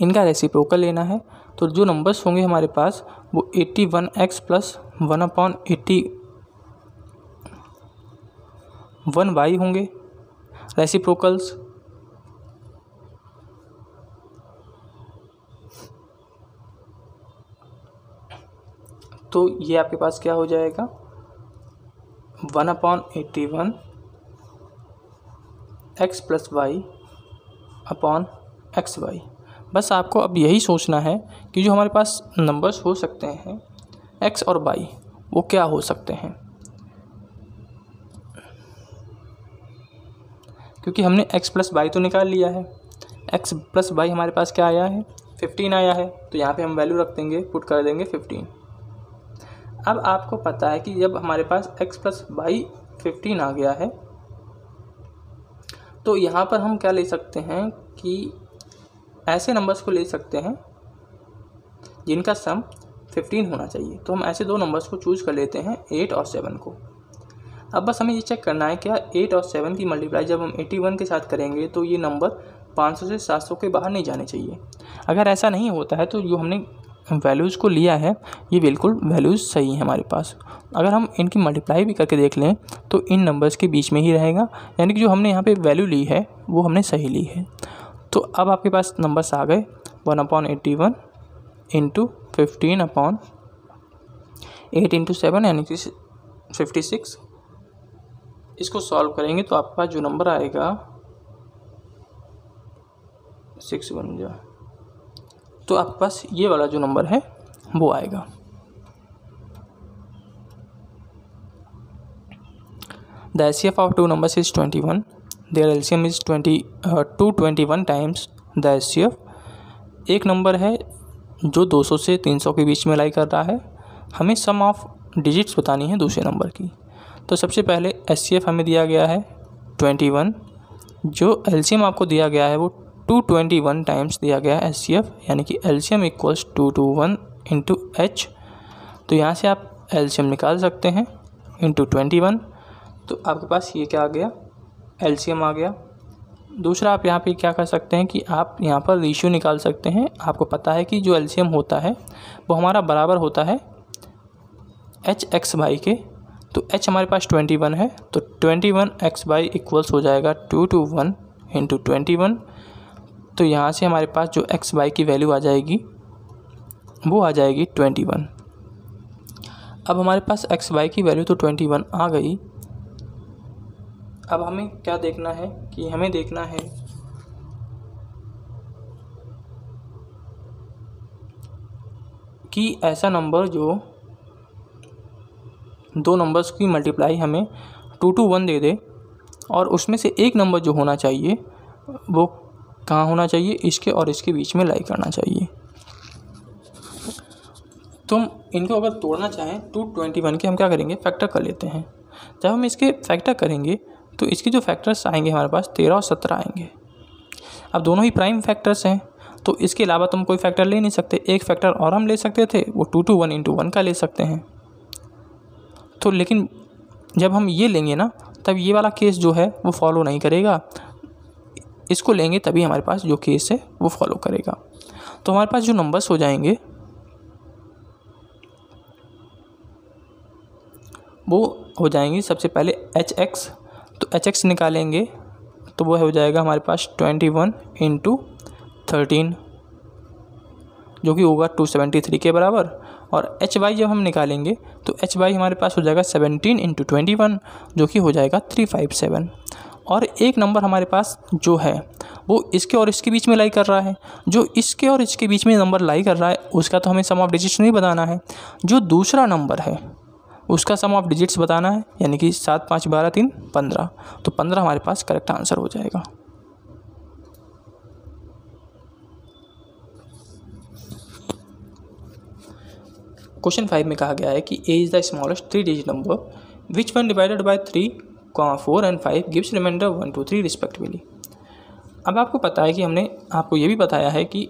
इनका रेसिप्रोकल लेना है। तो जो नंबर्स होंगे हमारे पास वो 81x प्लस 1/81y होंगे रेसिप्रोकल्स। तो ये आपके पास क्या हो जाएगा, 1/81 x plus y upon XY। बस आपको अब यही सोचना है कि जो हमारे पास नंबर्स हो सकते हैं x और y वो क्या हो सकते हैं, क्योंकि हमने x प्लस y तो निकाल लिया है। x प्लस y हमारे पास क्या आया है, 15 आया है, तो यहाँ पे हम वैल्यू रख देंगे, पुट कर देंगे 15। अब आपको पता है कि जब हमारे पास x प्लस y 15 आ गया है, तो यहाँ पर हम क्या ले सकते हैं कि ऐसे नंबर्स को ले सकते हैं जिनका सम 15 होना चाहिए। तो हम ऐसे दो नंबर्स को चूज़ कर लेते हैं, 8 और 7 को। अब बस हमें ये चेक करना है क्या 8 और 7 की मल्टीप्लाई जब हम 81 के साथ करेंगे तो ये नंबर 500 से 700 के बाहर नहीं जाने चाहिए। अगर ऐसा नहीं होता है तो जो हमने वैल्यूज़ को लिया है ये बिल्कुल वैल्यूज़ सही है हमारे पास। अगर हम इनकी मल्टीप्लाई भी करके देख लें तो इन नंबर्स के बीच में ही रहेगा, यानी कि जो हमने यहाँ पे वैल्यू ली है वो हमने सही ली है। तो अब आपके पास नंबर्स आ गए 1/81 इंटू 15/8 इंटू 7 यानी कि 56। इसको सॉल्व करेंगे तो आपके पास जो नंबर आएगा 6 बन जाए, तो आपके पास ये वाला जो नंबर है वो आएगा। The SCF of two numbers is 21. Their LCM is 221 times the SCF। एक नंबर है जो 200 से 300 के बीच में लाई कर रहा है, हमें सम ऑफ डिजिट्स बतानी है दूसरे नंबर की। तो सबसे पहले SCF हमें दिया गया है 21, जो LCM आपको दिया गया है वो 221 टाइम्स दिया गया है SCF, यानी कि LCM इक्वल्स 221 इंटू H। तो यहाँ से आप LCM निकाल सकते हैं इंटू 21, तो आपके पास ये क्या आ गया, LCM आ गया दूसरा आप यहाँ पे क्या कर सकते हैं कि आप यहाँ पर रेशियो निकाल सकते हैं। आपको पता है कि जो एलसीएम होता है वो हमारा बराबर होता है HX के। तो H हमारे पास 21 है, तो 21x इक्वल्स हो जाएगा 2 to 1 इंटू 21। तो यहाँ से हमारे पास जो x की वैल्यू आ जाएगी वो आ जाएगी 21। अब हमारे पास x की वैल्यू तो 21 आ गई। अब हमें क्या देखना है कि हमें देखना है कि ऐसा नंबर जो दो नंबर्स की मल्टीप्लाई हमें 2 to 1 दे दे और उसमें से एक नंबर जो होना चाहिए वो कहाँ होना चाहिए, इसके और इसके बीच में लाई करना चाहिए। तो हम इनको अगर तोड़ना चाहें 221 के हम क्या करेंगे, फैक्टर कर लेते हैं। जब हम इसके फैक्टर करेंगे तो इसके जो फैक्टर्स आएंगे हमारे पास 13 और 17 आएंगे। अब दोनों ही प्राइम फैक्टर्स हैं तो इसके अलावा तो हम कोई फैक्टर ले नहीं सकते। एक फैक्टर और हम ले सकते थे, वो 2 to 1 इंटू 1 का ले सकते हैं। तो लेकिन जब हम ये लेंगे ना तब ये वाला केस जो है वो फॉलो नहीं करेगा। इसको लेंगे तभी हमारे पास जो केस है वो फॉलो करेगा। तो हमारे पास जो नंबर्स हो जाएंगे वो हो जाएंगी सबसे पहले HX। तो HX निकालेंगे तो वो हो जाएगा हमारे पास 21 इंटू 13 जो कि होगा 273 के बराबर। और HY जब हम निकालेंगे तो HY हमारे पास हो जाएगा 17 इंटू 21 जो कि हो जाएगा 357। और एक नंबर हमारे पास जो है वो इसके और इसके बीच में लाई कर रहा है। जो इसके और इसके बीच में नंबर लाई कर रहा है उसका तो हमें सम ऑफ डिजिट्स नहीं बताना है। जो दूसरा नंबर है उसका सम ऑफ डिजिट्स बताना है, यानी कि 7 5 12 3 15। तो 15 हमारे पास करेक्ट आंसर हो जाएगा। क्वेश्चन 5 में कहा गया है कि A is the smallest 3 digit number which when divided by 3, 4 and 5 gives remainder 1 2 3 respectively. अब आपको पता है कि हमने आपको ये भी बताया है कि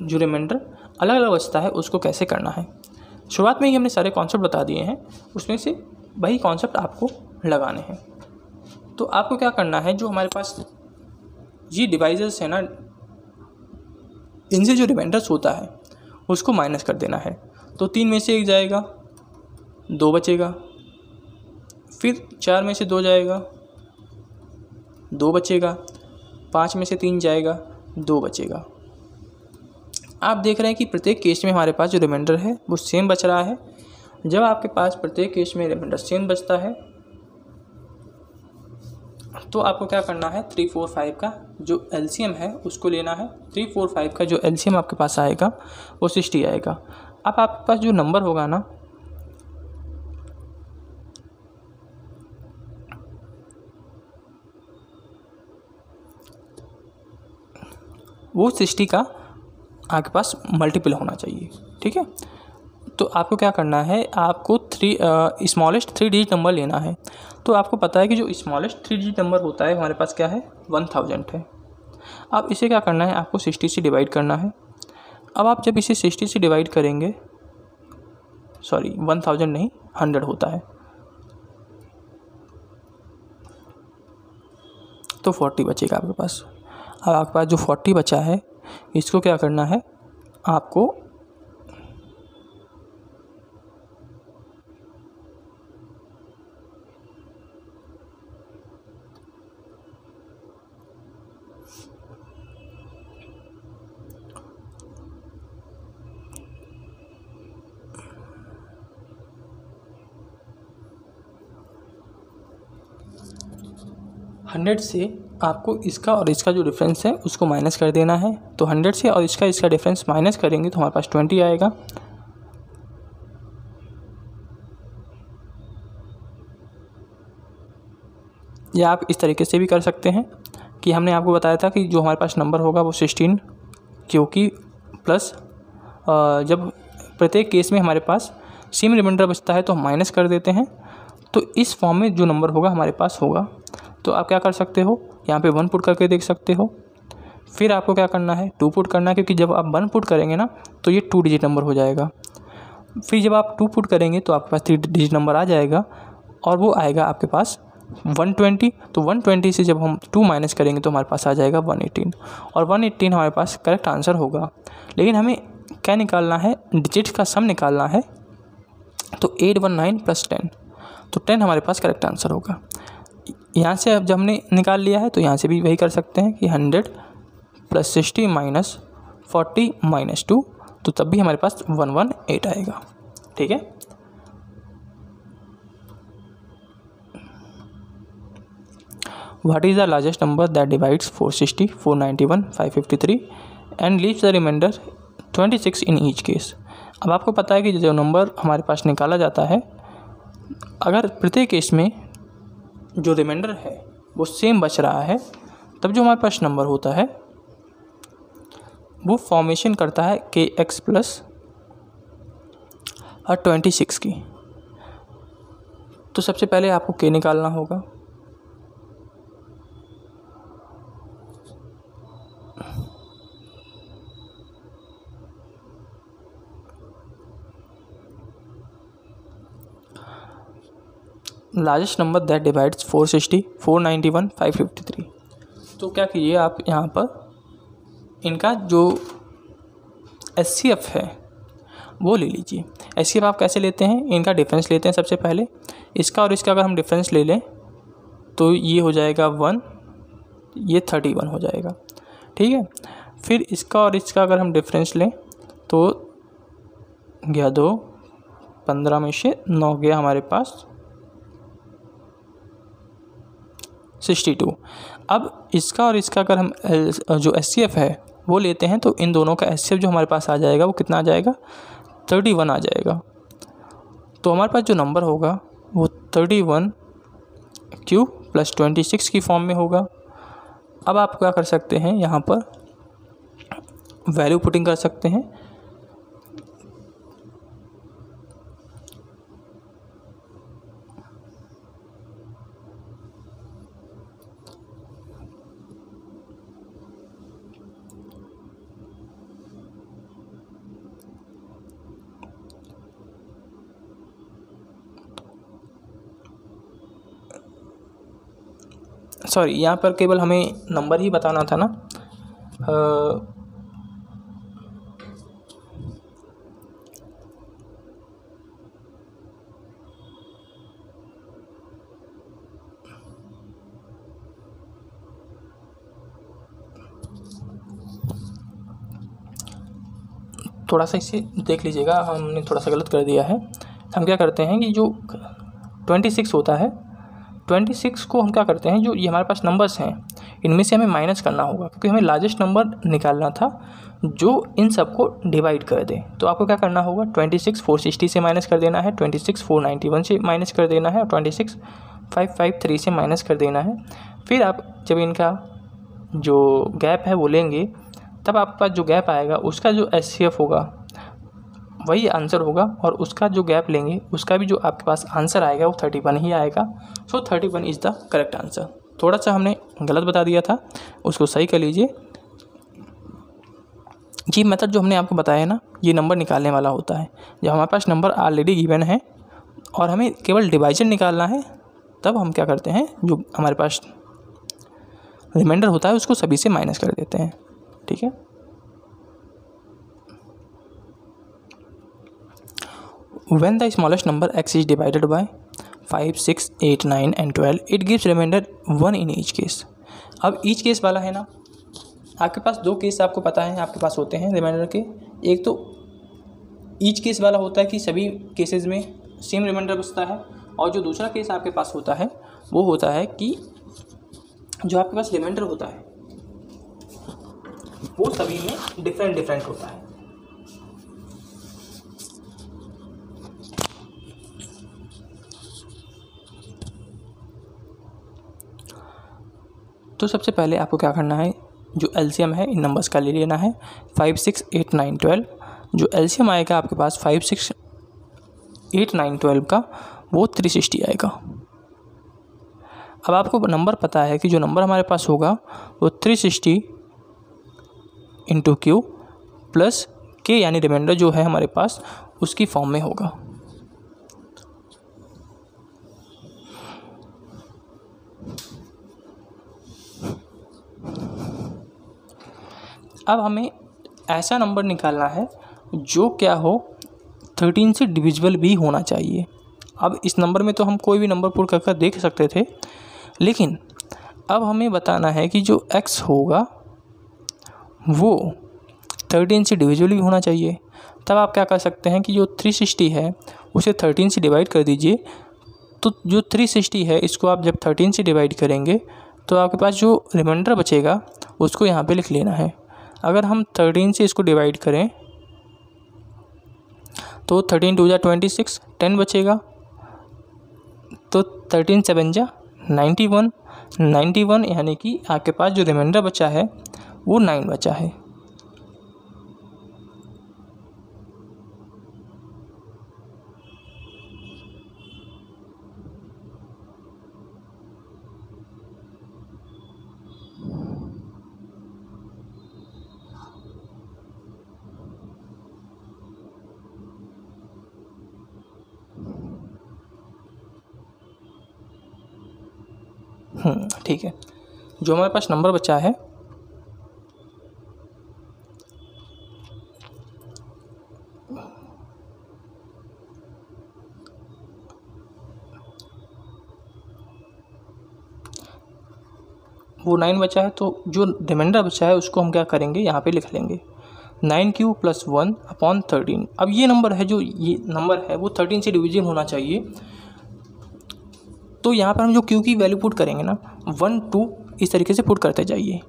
जो रिमाइंडर अलग अलग बचता है उसको कैसे करना है। शुरुआत में ही हमने सारे कॉन्सेप्ट बता दिए हैं, उसमें से वही कॉन्सेप्ट आपको लगाने हैं। तो आपको क्या करना है, जो हमारे पास ये डिवाइजर्स है ना, इनसे जो रिमाइंडर्स होता है उसको माइनस कर देना है। तो 3 में से 1 जाएगा, 2 बचेगा, फिर 4 में से 2 जाएगा, 2 बचेगा, 5 में से 3 जाएगा, 2 बचेगा। आप देख रहे हैं कि प्रत्येक केस में हमारे पास जो रिमाइंडर है वो सेम बच रहा है। जब आपके पास प्रत्येक केस में रिमाइंडर सेम बचता है तो आपको क्या करना है, 3 4 5 का जो एलसीएम है उसको लेना है। 3 4 5 का जो एलसीएम आपके पास आएगा वो 60 आएगा। अब आपके पास जो नंबर होगा ना वो 60 का आपके पास मल्टीपल होना चाहिए, ठीक है। तो आपको क्या करना है, आपको स्मॉलेस्ट 3 डिजिट नंबर लेना है। तो आपको पता है कि जो स्मॉलेस्ट 3 डिजिट नंबर होता है हमारे पास क्या है, 1000 है। अब इसे क्या करना है, आपको 60 से डिवाइड करना है। अब आप जब इसे 60 से डिवाइड करेंगे, 1000 नहीं 100 होता है, तो 40 बचेगा आपके पास। अब आपके पास जो 40 बचा है इसको क्या करना है, आपको हंड्रेड से आपको इसका और इसका जो डिफरेंस है उसको माइनस कर देना है। तो 100 से और इसका डिफरेंस माइनस करेंगे तो हमारे पास 20 आएगा। या आप इस तरीके से भी कर सकते हैं कि हमने आपको बताया था कि जो हमारे पास नंबर होगा वो 16, क्योंकि प्लस जब प्रत्येक केस में हमारे पास सेम रिमाइंडर बचता है तो हम माइनस कर देते हैं। तो इस फॉर्म में जो नंबर होगा हमारे पास होगा। तो आप क्या कर सकते हो, यहाँ पे 1 पुट करके देख सकते हो। फिर आपको क्या करना है, 2 पुट करना है, क्योंकि जब आप 1 पुट करेंगे ना तो ये 2 डिजिट नंबर हो जाएगा। फिर जब आप 2 पुट करेंगे तो आपके पास 3 डिजिट नंबर आ जाएगा और वो आएगा आपके पास 120, तो 120 से जब हम 2 माइनस करेंगे तो हमारे पास आ जाएगा 118, और 118 हमारे पास करेक्ट आंसर होगा। लेकिन हमें क्या निकालना है, डिजिट्स का सम निकालना है। तो 819 + 10, तो 10 हमारे पास करेक्ट आंसर होगा। यहाँ से अब जब हमने निकाल लिया है तो यहाँ से भी वही कर सकते हैं कि 100 + 60 - 40 - 2, तो तब भी हमारे पास 118 आएगा। ठीक है। What is the largest number that divides 460, 491, 553 and leaves the remainder 26 in each case? अब आपको पता है कि जो नंबर हमारे पास निकाला जाता है, अगर प्रत्येक केस में जो रिमाइंडर है वो सेम बच रहा है, तब जो हमारे पास नंबर होता है वो फॉर्मेशन करता है kx + 26 की। तो सबसे पहले आपको k निकालना होगा। Largest number that divides 460, 491, 553। तो क्या कीजिए आप यहाँ पर इनका जो HCF है वो ले लीजिए। HCF आप कैसे लेते हैं, इनका डिफरेंस लेते हैं सबसे पहले। इसका और इसका अगर हम डिफरेंस ले लें तो ये हो जाएगा 1, ये 31 हो जाएगा। ठीक है। फिर इसका और इसका अगर हम डिफरेंस लें तो गया 2, 15 में से 9 गया हमारे पास 62। अब इसका और इसका अगर हम जो HCF है वो लेते हैं तो इन दोनों का HCF जो हमारे पास आ जाएगा वो कितना आ जाएगा, 31 आ जाएगा। तो हमारे पास जो नंबर होगा वो 31 क्यूब + 26 की फॉर्म में होगा। अब आप क्या कर सकते हैं, यहाँ पर वैल्यू पुटिंग कर सकते हैं। सॉरी, यहाँ पर केवल हमें नंबर ही बताना था ना। थोड़ा सा इसे देख लीजिएगा, हमने थोड़ा सा गलत कर दिया है। हम क्या करते हैं कि जो 26 होता है, 26 को हम क्या करते हैं, जो ये हमारे पास नंबर्स हैं इनमें से हमें माइनस करना होगा, क्योंकि हमें लार्जेस्ट नंबर निकालना था जो इन सबको डिवाइड कर दे। तो आपको क्या करना होगा, 26 460 से माइनस कर देना है, 26 491 से माइनस कर देना है, और 26 553 से माइनस कर देना है। फिर आप जब इनका जो गैप है वो लेंगे, तब आपके पास जो गैप आएगा उसका जो HCF होगा वही आंसर होगा, और उसका जो गैप लेंगे उसका भी जो आपके पास आंसर आएगा वो 31 ही आएगा। सो 31 इज़ द करेक्ट आंसर। थोड़ा सा हमने गलत बता दिया था, उसको सही कर लीजिए। ये मेथड जो हमने आपको बताया है ना, ये नंबर निकालने वाला होता है। जब हमारे पास नंबर ऑलरेडी गिवन है और हमें केवल डिवाइजन निकालना है, तब हम क्या करते हैं, जो हमारे पास रिमाइंडर होता है उसको सभी से माइनस कर देते हैं। ठीक है। When the smallest number x is divided by 5, 6, 8, 9 and 12, it gives remainder 1 in each case। अब ईच केस वाला है ना, आपके पास दो केस आपको पता है आपके पास होते हैं रिमाइंडर के। एक तो ईच केस वाला होता है कि सभी केसेस में सेम रिमाइंडर बचता है, और जो दूसरा केस आपके पास होता है वो होता है कि जो आपके पास रिमाइंडर होता है वो सभी में डिफरेंट होता है। तो सबसे पहले आपको क्या करना है, जो LCM है इन नंबर्स का ले लेना है। 5, 6, 8, 9, 12। जो LCM आएगा आपके पास 5, 6, 8, 9, 12 का, वो 360 आएगा। अब आपको नंबर पता है कि जो नंबर हमारे पास होगा वो 360 × Q + K, यानी रिमाइंडर जो है हमारे पास उसकी फॉर्म में होगा। अब हमें ऐसा नंबर निकालना है जो क्या हो 13 से डिविजिबल भी होना चाहिए। अब इस नंबर में तो हम कोई भी नंबर पुट कर देख सकते थे, लेकिन अब हमें बताना है कि जो x होगा वो 13 से डिविजिबल भी होना चाहिए। तब आप क्या कर सकते हैं कि जो 360 है उसे 13 से डिवाइड कर दीजिए। तो जो 360 है इसको आप जब 13 से डिवाइड करेंगे तो आपके पास जो रिमाइंडर बचेगा उसको यहाँ पे लिख लेना है। अगर हम 13 से इसको डिवाइड करें तो 13 2 जा 26, 10 बचेगा। तो 13 7 जा 91 यानी कि आपके पास जो रिमाइंडर बचा है वो 9 बचा है। ठीक है, जो हमारे पास नंबर बचा है वो 9 बचा है। तो जो रिमाइंडर बचा है उसको हम क्या करेंगे, यहाँ पे लिख लेंगे 9 + 1 अपॉन 13। अब ये नंबर है, जो ये नंबर है वो 13 से डिवीजन होना चाहिए। तो यहाँ पर हम जो क्यू की वैल्यू पुट करेंगे ना 1 2 इस तरीके से पुट करते जाइए।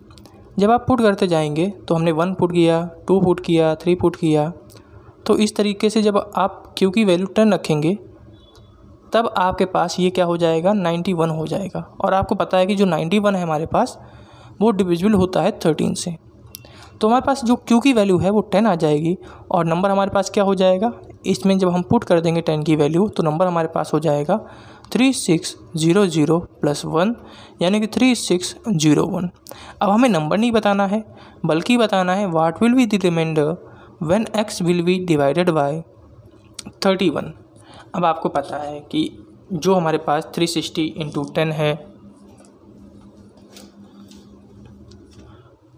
जब आप पुट करते जाएंगे तो हमने 1 पुट किया, 2 पुट किया, 3 पुट किया, तो इस तरीके से जब आप क्यू की वैल्यू 10 रखेंगे तब आपके पास ये क्या हो जाएगा 91 हो जाएगा। और आपको पता है कि जो 91 है हमारे पास वो डिविजिबल होता है 13 से। तो हमारे पास जो क्यू की वैल्यू है वो 10 आ जाएगी और नंबर हमारे पास क्या हो जाएगा, इसमें जब हम पुट कर देंगे 10 की वैल्यू तो नंबर हमारे पास हो जाएगा 3600 + 1 यानी कि 3601। अब हमें नंबर नहीं बताना है बल्कि बताना है what will be the remainder when x will be divided by 31। अब आपको पता है कि जो हमारे पास 360 × 10 है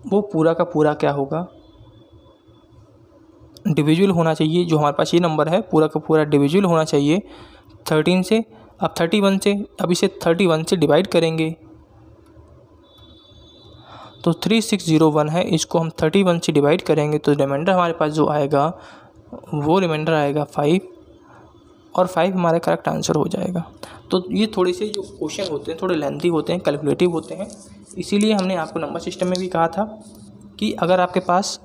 वो पूरा का पूरा क्या होगा, डिविजिबल होना चाहिए। जो हमारे पास ये नंबर है पूरा का पूरा डिविजिबल होना चाहिए 13 से। अब 31 से, अब इसे 31 से डिवाइड करेंगे तो 3601 है, इसको हम 31 से डिवाइड करेंगे तो रिमाइंडर हमारे पास जो आएगा वो रिमाइंडर आएगा 5 और 5 हमारा करेक्ट आंसर हो जाएगा। तो ये थोड़े से जो क्वेश्चन होते हैं थोड़े लेंथी होते हैं, कैलकुलेटिव होते हैं, इसीलिए हमने आपको नंबर सिस्टम में भी कहा था कि अगर आपके पास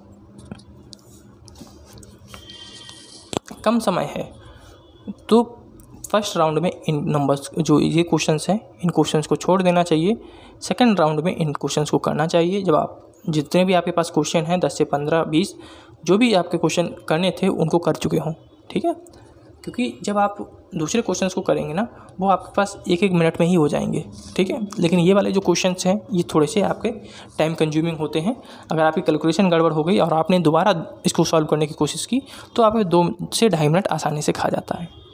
कम समय है तो फर्स्ट राउंड में इन नंबर्स जो ये क्वेश्चंस हैं इन क्वेश्चंस को छोड़ देना चाहिए। सेकंड राउंड में इन क्वेश्चंस को करना चाहिए। जब आप जितने भी आपके पास क्वेश्चन हैं 10 से 15 20 जो भी आपके क्वेश्चन करने थे उनको कर चुके हों, ठीक है। क्योंकि जब आप दूसरे क्वेश्चंस को करेंगे ना वो आपके पास 1-1 मिनट में ही हो जाएंगे, ठीक है। लेकिन ये वाले जो क्वेश्चंस हैं ये थोड़े से आपके टाइम कंज्यूमिंग होते हैं। अगर आपकी कैलकुलेशन गड़बड़ हो गई और आपने दोबारा इसको सॉल्व करने की कोशिश की तो आपके 2 से 2.5 मिनट आसानी से खा जाता है।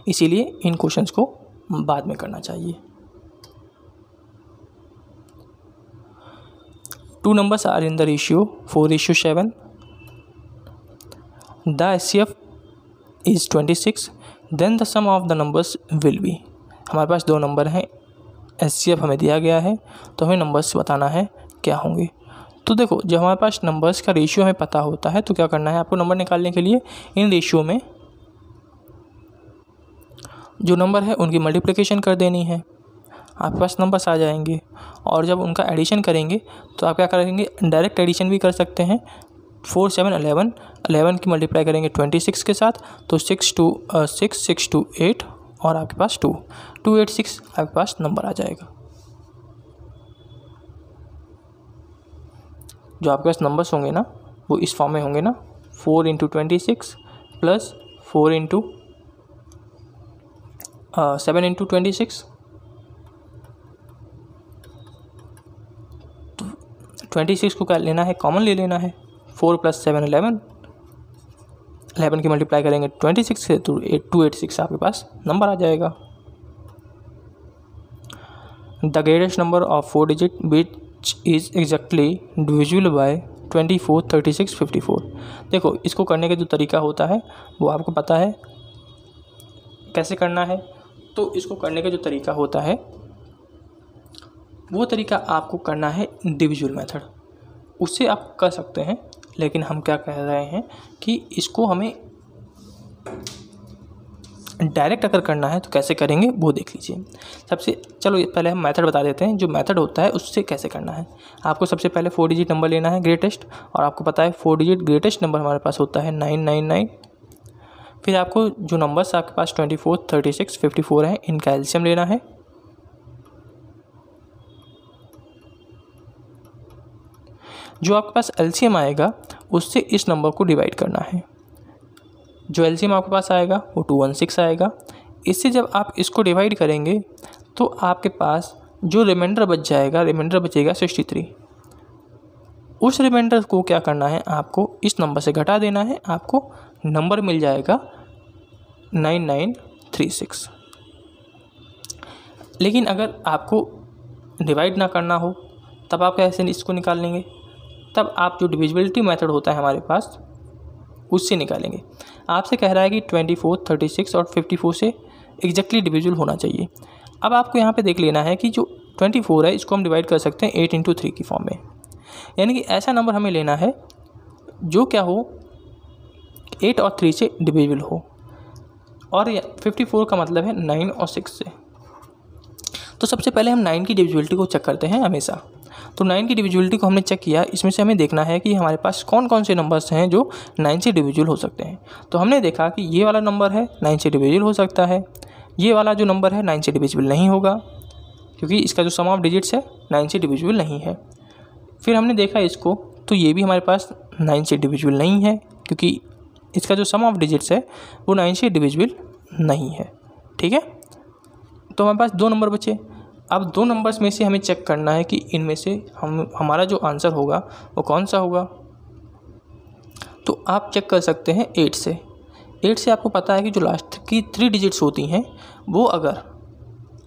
इसीलिए इन क्वेश्चंस को बाद में करना चाहिए। 2 numbers are in the ratio 4:7. The HCF is 26. Then the sum of the numbers will be. हमारे पास 2 नंबर हैं, HCF हमें दिया गया है तो हमें नंबर्स बताना है क्या होंगे। तो देखो जब हमारे पास नंबर्स का रेशियो हमें पता होता है तो क्या करना है आपको नंबर निकालने के लिए इन रेशियो में जो नंबर है उनकी मल्टीप्लिकेशन कर देनी है, आपके पास नंबर्स आ जाएंगे। और जब उनका एडिशन करेंगे तो आप क्या करेंगे, डायरेक्ट एडिशन भी कर सकते हैं। 4 7 11 11 की मल्टीप्लाई करेंगे 26 के साथ तो 6 2 6 6 2 8 और आपके पास 2 286 आपके पास नंबर आ जाएगा। जो आपके पास नंबर्स होंगे ना वो इस फॉर्म में होंगे ना, 4 × 26 प्लस 4 × 7 × 26 26 को क्या लेना है, कॉमन ले लेना है। 4 + 7 11 11 की मल्टीप्लाई करेंगे 26 से तो 286 आपके पास नंबर आ जाएगा। The greatest number of 4 digit which is exactly divisible by 24, 36, 54। देखो इसको करने का जो तरीका होता है वो आपको पता है कैसे करना है। तो इसको करने का जो तरीका होता है वो तरीका आपको करना है डिविजुअल मेथड, उससे आप कर सकते हैं। लेकिन हम क्या कह रहे हैं कि इसको हमें डायरेक्ट अगर करना है तो कैसे करेंगे वो देख लीजिए। चलो पहले हम मेथड बता देते हैं। जो मेथड होता है उससे कैसे करना है, आपको सबसे पहले 4 डिजिट नंबर लेना है ग्रेटेस्ट, और आपको पता है 4 डिजिट ग्रेटेस्ट नंबर हमारे पास होता है 999। फिर आपको जो नंबर्स आपके पास 24, 36, 54 हैं, इनका एलसीएम लेना है। जो आपके पास एलसीएम आएगा उससे इस नंबर को डिवाइड करना है। जो एलसीएम आपके पास आएगा वो 216 आएगा। इससे जब आप इसको डिवाइड करेंगे तो आपके पास जो रिमाइंडर बचेगा 63। उस रिमाइंडर को क्या करना है, आपको इस नंबर से घटा देना है, आपको नंबर मिल जाएगा 9936। लेकिन अगर आपको डिवाइड ना करना हो तब आप कैसे इसको निकाल लेंगे, तब आप जो डिविजिबिलिटी मेथड होता है हमारे पास उससे निकालेंगे। आपसे कह रहा है कि 24, 36 और 54 से एग्जैक्टली डिविजिबल होना चाहिए। अब आपको यहाँ पे देख लेना है कि जो 24 है इसको हम डिवाइड कर सकते हैं 8 × 3 की फॉर्म में, यानी कि ऐसा नंबर हमें लेना है जो क्या हो 8 और 3 से डिविजिबल हो, और 54 का मतलब है 9 और 6 से। तो सबसे पहले हम 9 की डिविजिबिलिटी को चेक करते हैं हमेशा। तो 9 की डिविजिबिलिटी को हमने चेक किया, इसमें से हमें देखना है कि हमारे पास कौन कौन से नंबर्स हैं जो 9 से डिविजिबल हो सकते हैं। तो हमने देखा कि ये वाला नंबर है 9 से डिविजिबल हो सकता है, ये वाला जो नंबर है 9 से डिविजिबल नहीं होगा क्योंकि इसका जो सम ऑफ डिजिट्स है 9 से डिविजिबल नहीं है। फिर हमने देखा इसको, तो ये भी हमारे पास 9 से डिविजिबल नहीं है क्योंकि इसका जो सम ऑफ डिजिट्स है वो 9 से डिविजिबल नहीं है। ठीक है, तो हमारे पास 2 नंबर बचे। अब 2 नंबर्स में से हमें चेक करना है कि इनमें से हमारा जो आंसर होगा वो कौन सा होगा। तो आप चेक कर सकते हैं 8 से। 8 से आपको पता है कि जो लास्ट की 3 डिजिट्स होती हैं वो अगर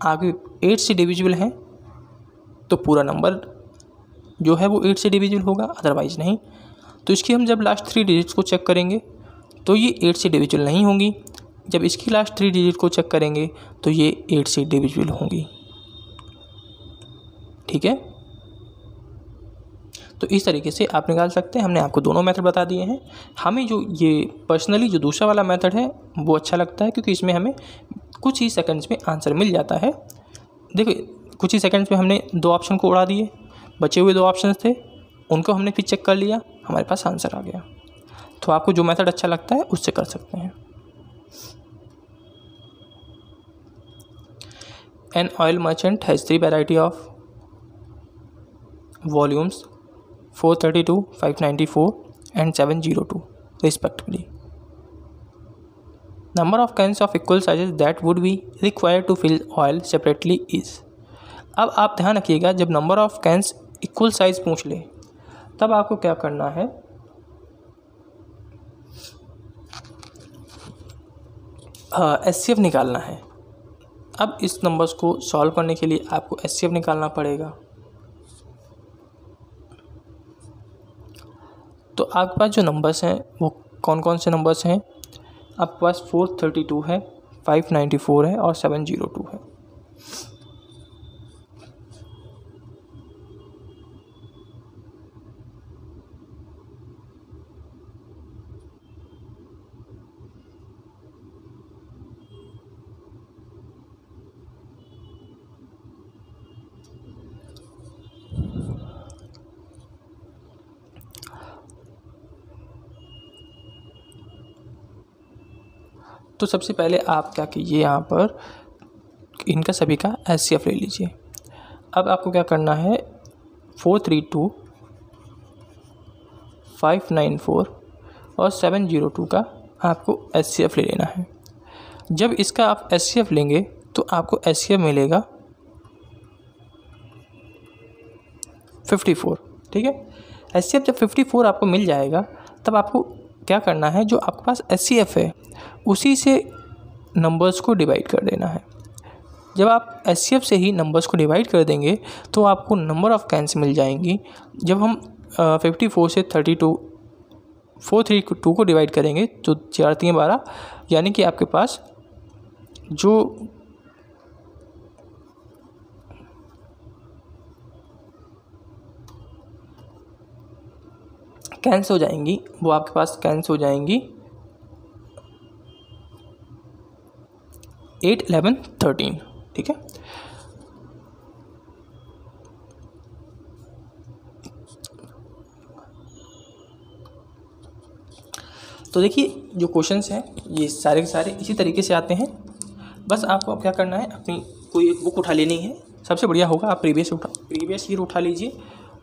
आगे 8 से डिविजिबल हैं तो पूरा नंबर जो है वो 8 से डिविजिबल होगा, अदरवाइज नहीं। तो इसकी हम जब लास्ट 3 डिजिट्स को चेक करेंगे तो ये 8 से डिविजिबल नहीं होंगी। जब इसकी लास्ट 3 डिजिट को चेक करेंगे तो ये 8 से डिविजिबल होंगी। ठीक है, तो इस तरीके से आप निकाल सकते हैं। हमने आपको दोनों मेथड बता दिए हैं। हमें जो ये पर्सनली जो दूसरा वाला मेथड है वो अच्छा लगता है क्योंकि इसमें हमें कुछ ही सेकंड्स में आंसर मिल जाता है। देखिए कुछ ही सेकंड्स में हमने 2 ऑप्शन को उड़ा दिए, बचे हुए 2 ऑप्शन थे उनको हमने फिर चेक कर लिया, हमारे पास आंसर आ गया। तो आपको जो मेथड अच्छा लगता है उससे कर सकते हैं। An oil merchant has 3 variety of volumes 432, 594 and 702 respectively. Number of cans of equal sizes that would be required to fill oil separately is। अब आप ध्यान रखिएगा, जब number of cans equal size पूछ ले तब आपको क्या करना है, एचसीएफ निकालना है। अब इस नंबर्स को सॉल्व करने के लिए आपको एचसीएफ निकालना पड़ेगा। तो आपके पास जो नंबर्स हैं वो कौन कौन से नंबर्स हैं, आपके पास 432 है, 594 है और 702 है। तो सबसे पहले आप क्या कीजिए, यहाँ पर इनका सभी का एचसीएफ ले लीजिए। अब आपको क्या करना है, 432, 594 और 702 का आपको एचसीएफ ले लेना है। जब इसका आप एचसीएफ लेंगे तो आपको एचसीएफ मिलेगा 54। ठीक है, एचसीएफ जब 54 आपको मिल जाएगा तब आपको क्या करना है, जो आपके पास एचसीएफ है उसी से नंबर्स को डिवाइड कर देना है। जब आप HCF से ही नंबर्स को डिवाइड कर देंगे तो आपको नंबर ऑफ कैंस मिल जाएंगी। जब हम 54 से 432 को डिवाइड करेंगे तो 4 3 12, यानी कि आपके पास जो कैंस हो जाएंगी वो आपके पास कैंस हो जाएंगी 8 11 13। ठीक है, तो देखिए जो क्वेश्चंस हैं ये सारे के सारे इसी तरीके से आते हैं। बस आपको क्या करना है, अपनी कोई एक बुक उठा लेनी है। सबसे बढ़िया होगा आप प्रीवियस ईयर उठा लीजिए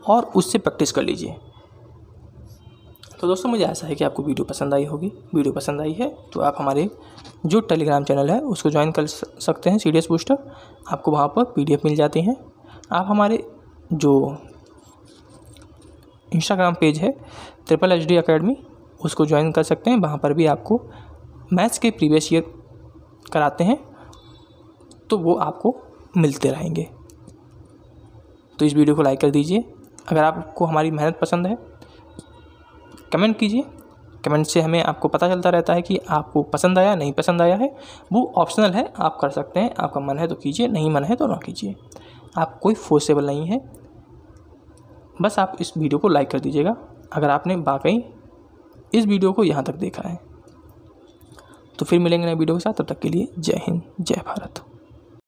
और उससे प्रैक्टिस कर लीजिए। तो दोस्तों मुझे आशा है कि आपको वीडियो पसंद आई होगी। वीडियो पसंद आई है तो आप हमारे जो टेलीग्राम चैनल है उसको ज्वाइन कर सकते हैं, CDS बूस्टर। आपको वहाँ पर PDF मिल जाती हैं। आप हमारे जो इंस्टाग्राम पेज है HHD अकेडमी उसको ज्वाइन कर सकते हैं। वहाँ पर भी आपको मैथ्स के प्रीवियस ईयर कराते हैं, तो वो आपको मिलते रहेंगे। तो इस वीडियो को लाइक कर दीजिए। अगर आपको हमारी मेहनत पसंद है कमेंट कीजिए। कमेंट से हमें आपको पता चलता रहता है कि आपको पसंद आया नहीं पसंद आया है। वो ऑप्शनल है, आप कर सकते हैं। आपका मन है तो कीजिए, नहीं मन है तो ना कीजिए। आप कोई फोर्सेबल नहीं है। बस आप इस वीडियो को लाइक कर दीजिएगा अगर आपने वाकई इस वीडियो को यहाँ तक देखा है। तो फिर मिलेंगे नए वीडियो के साथ, तब तक के लिए जय हिंद जय भारत।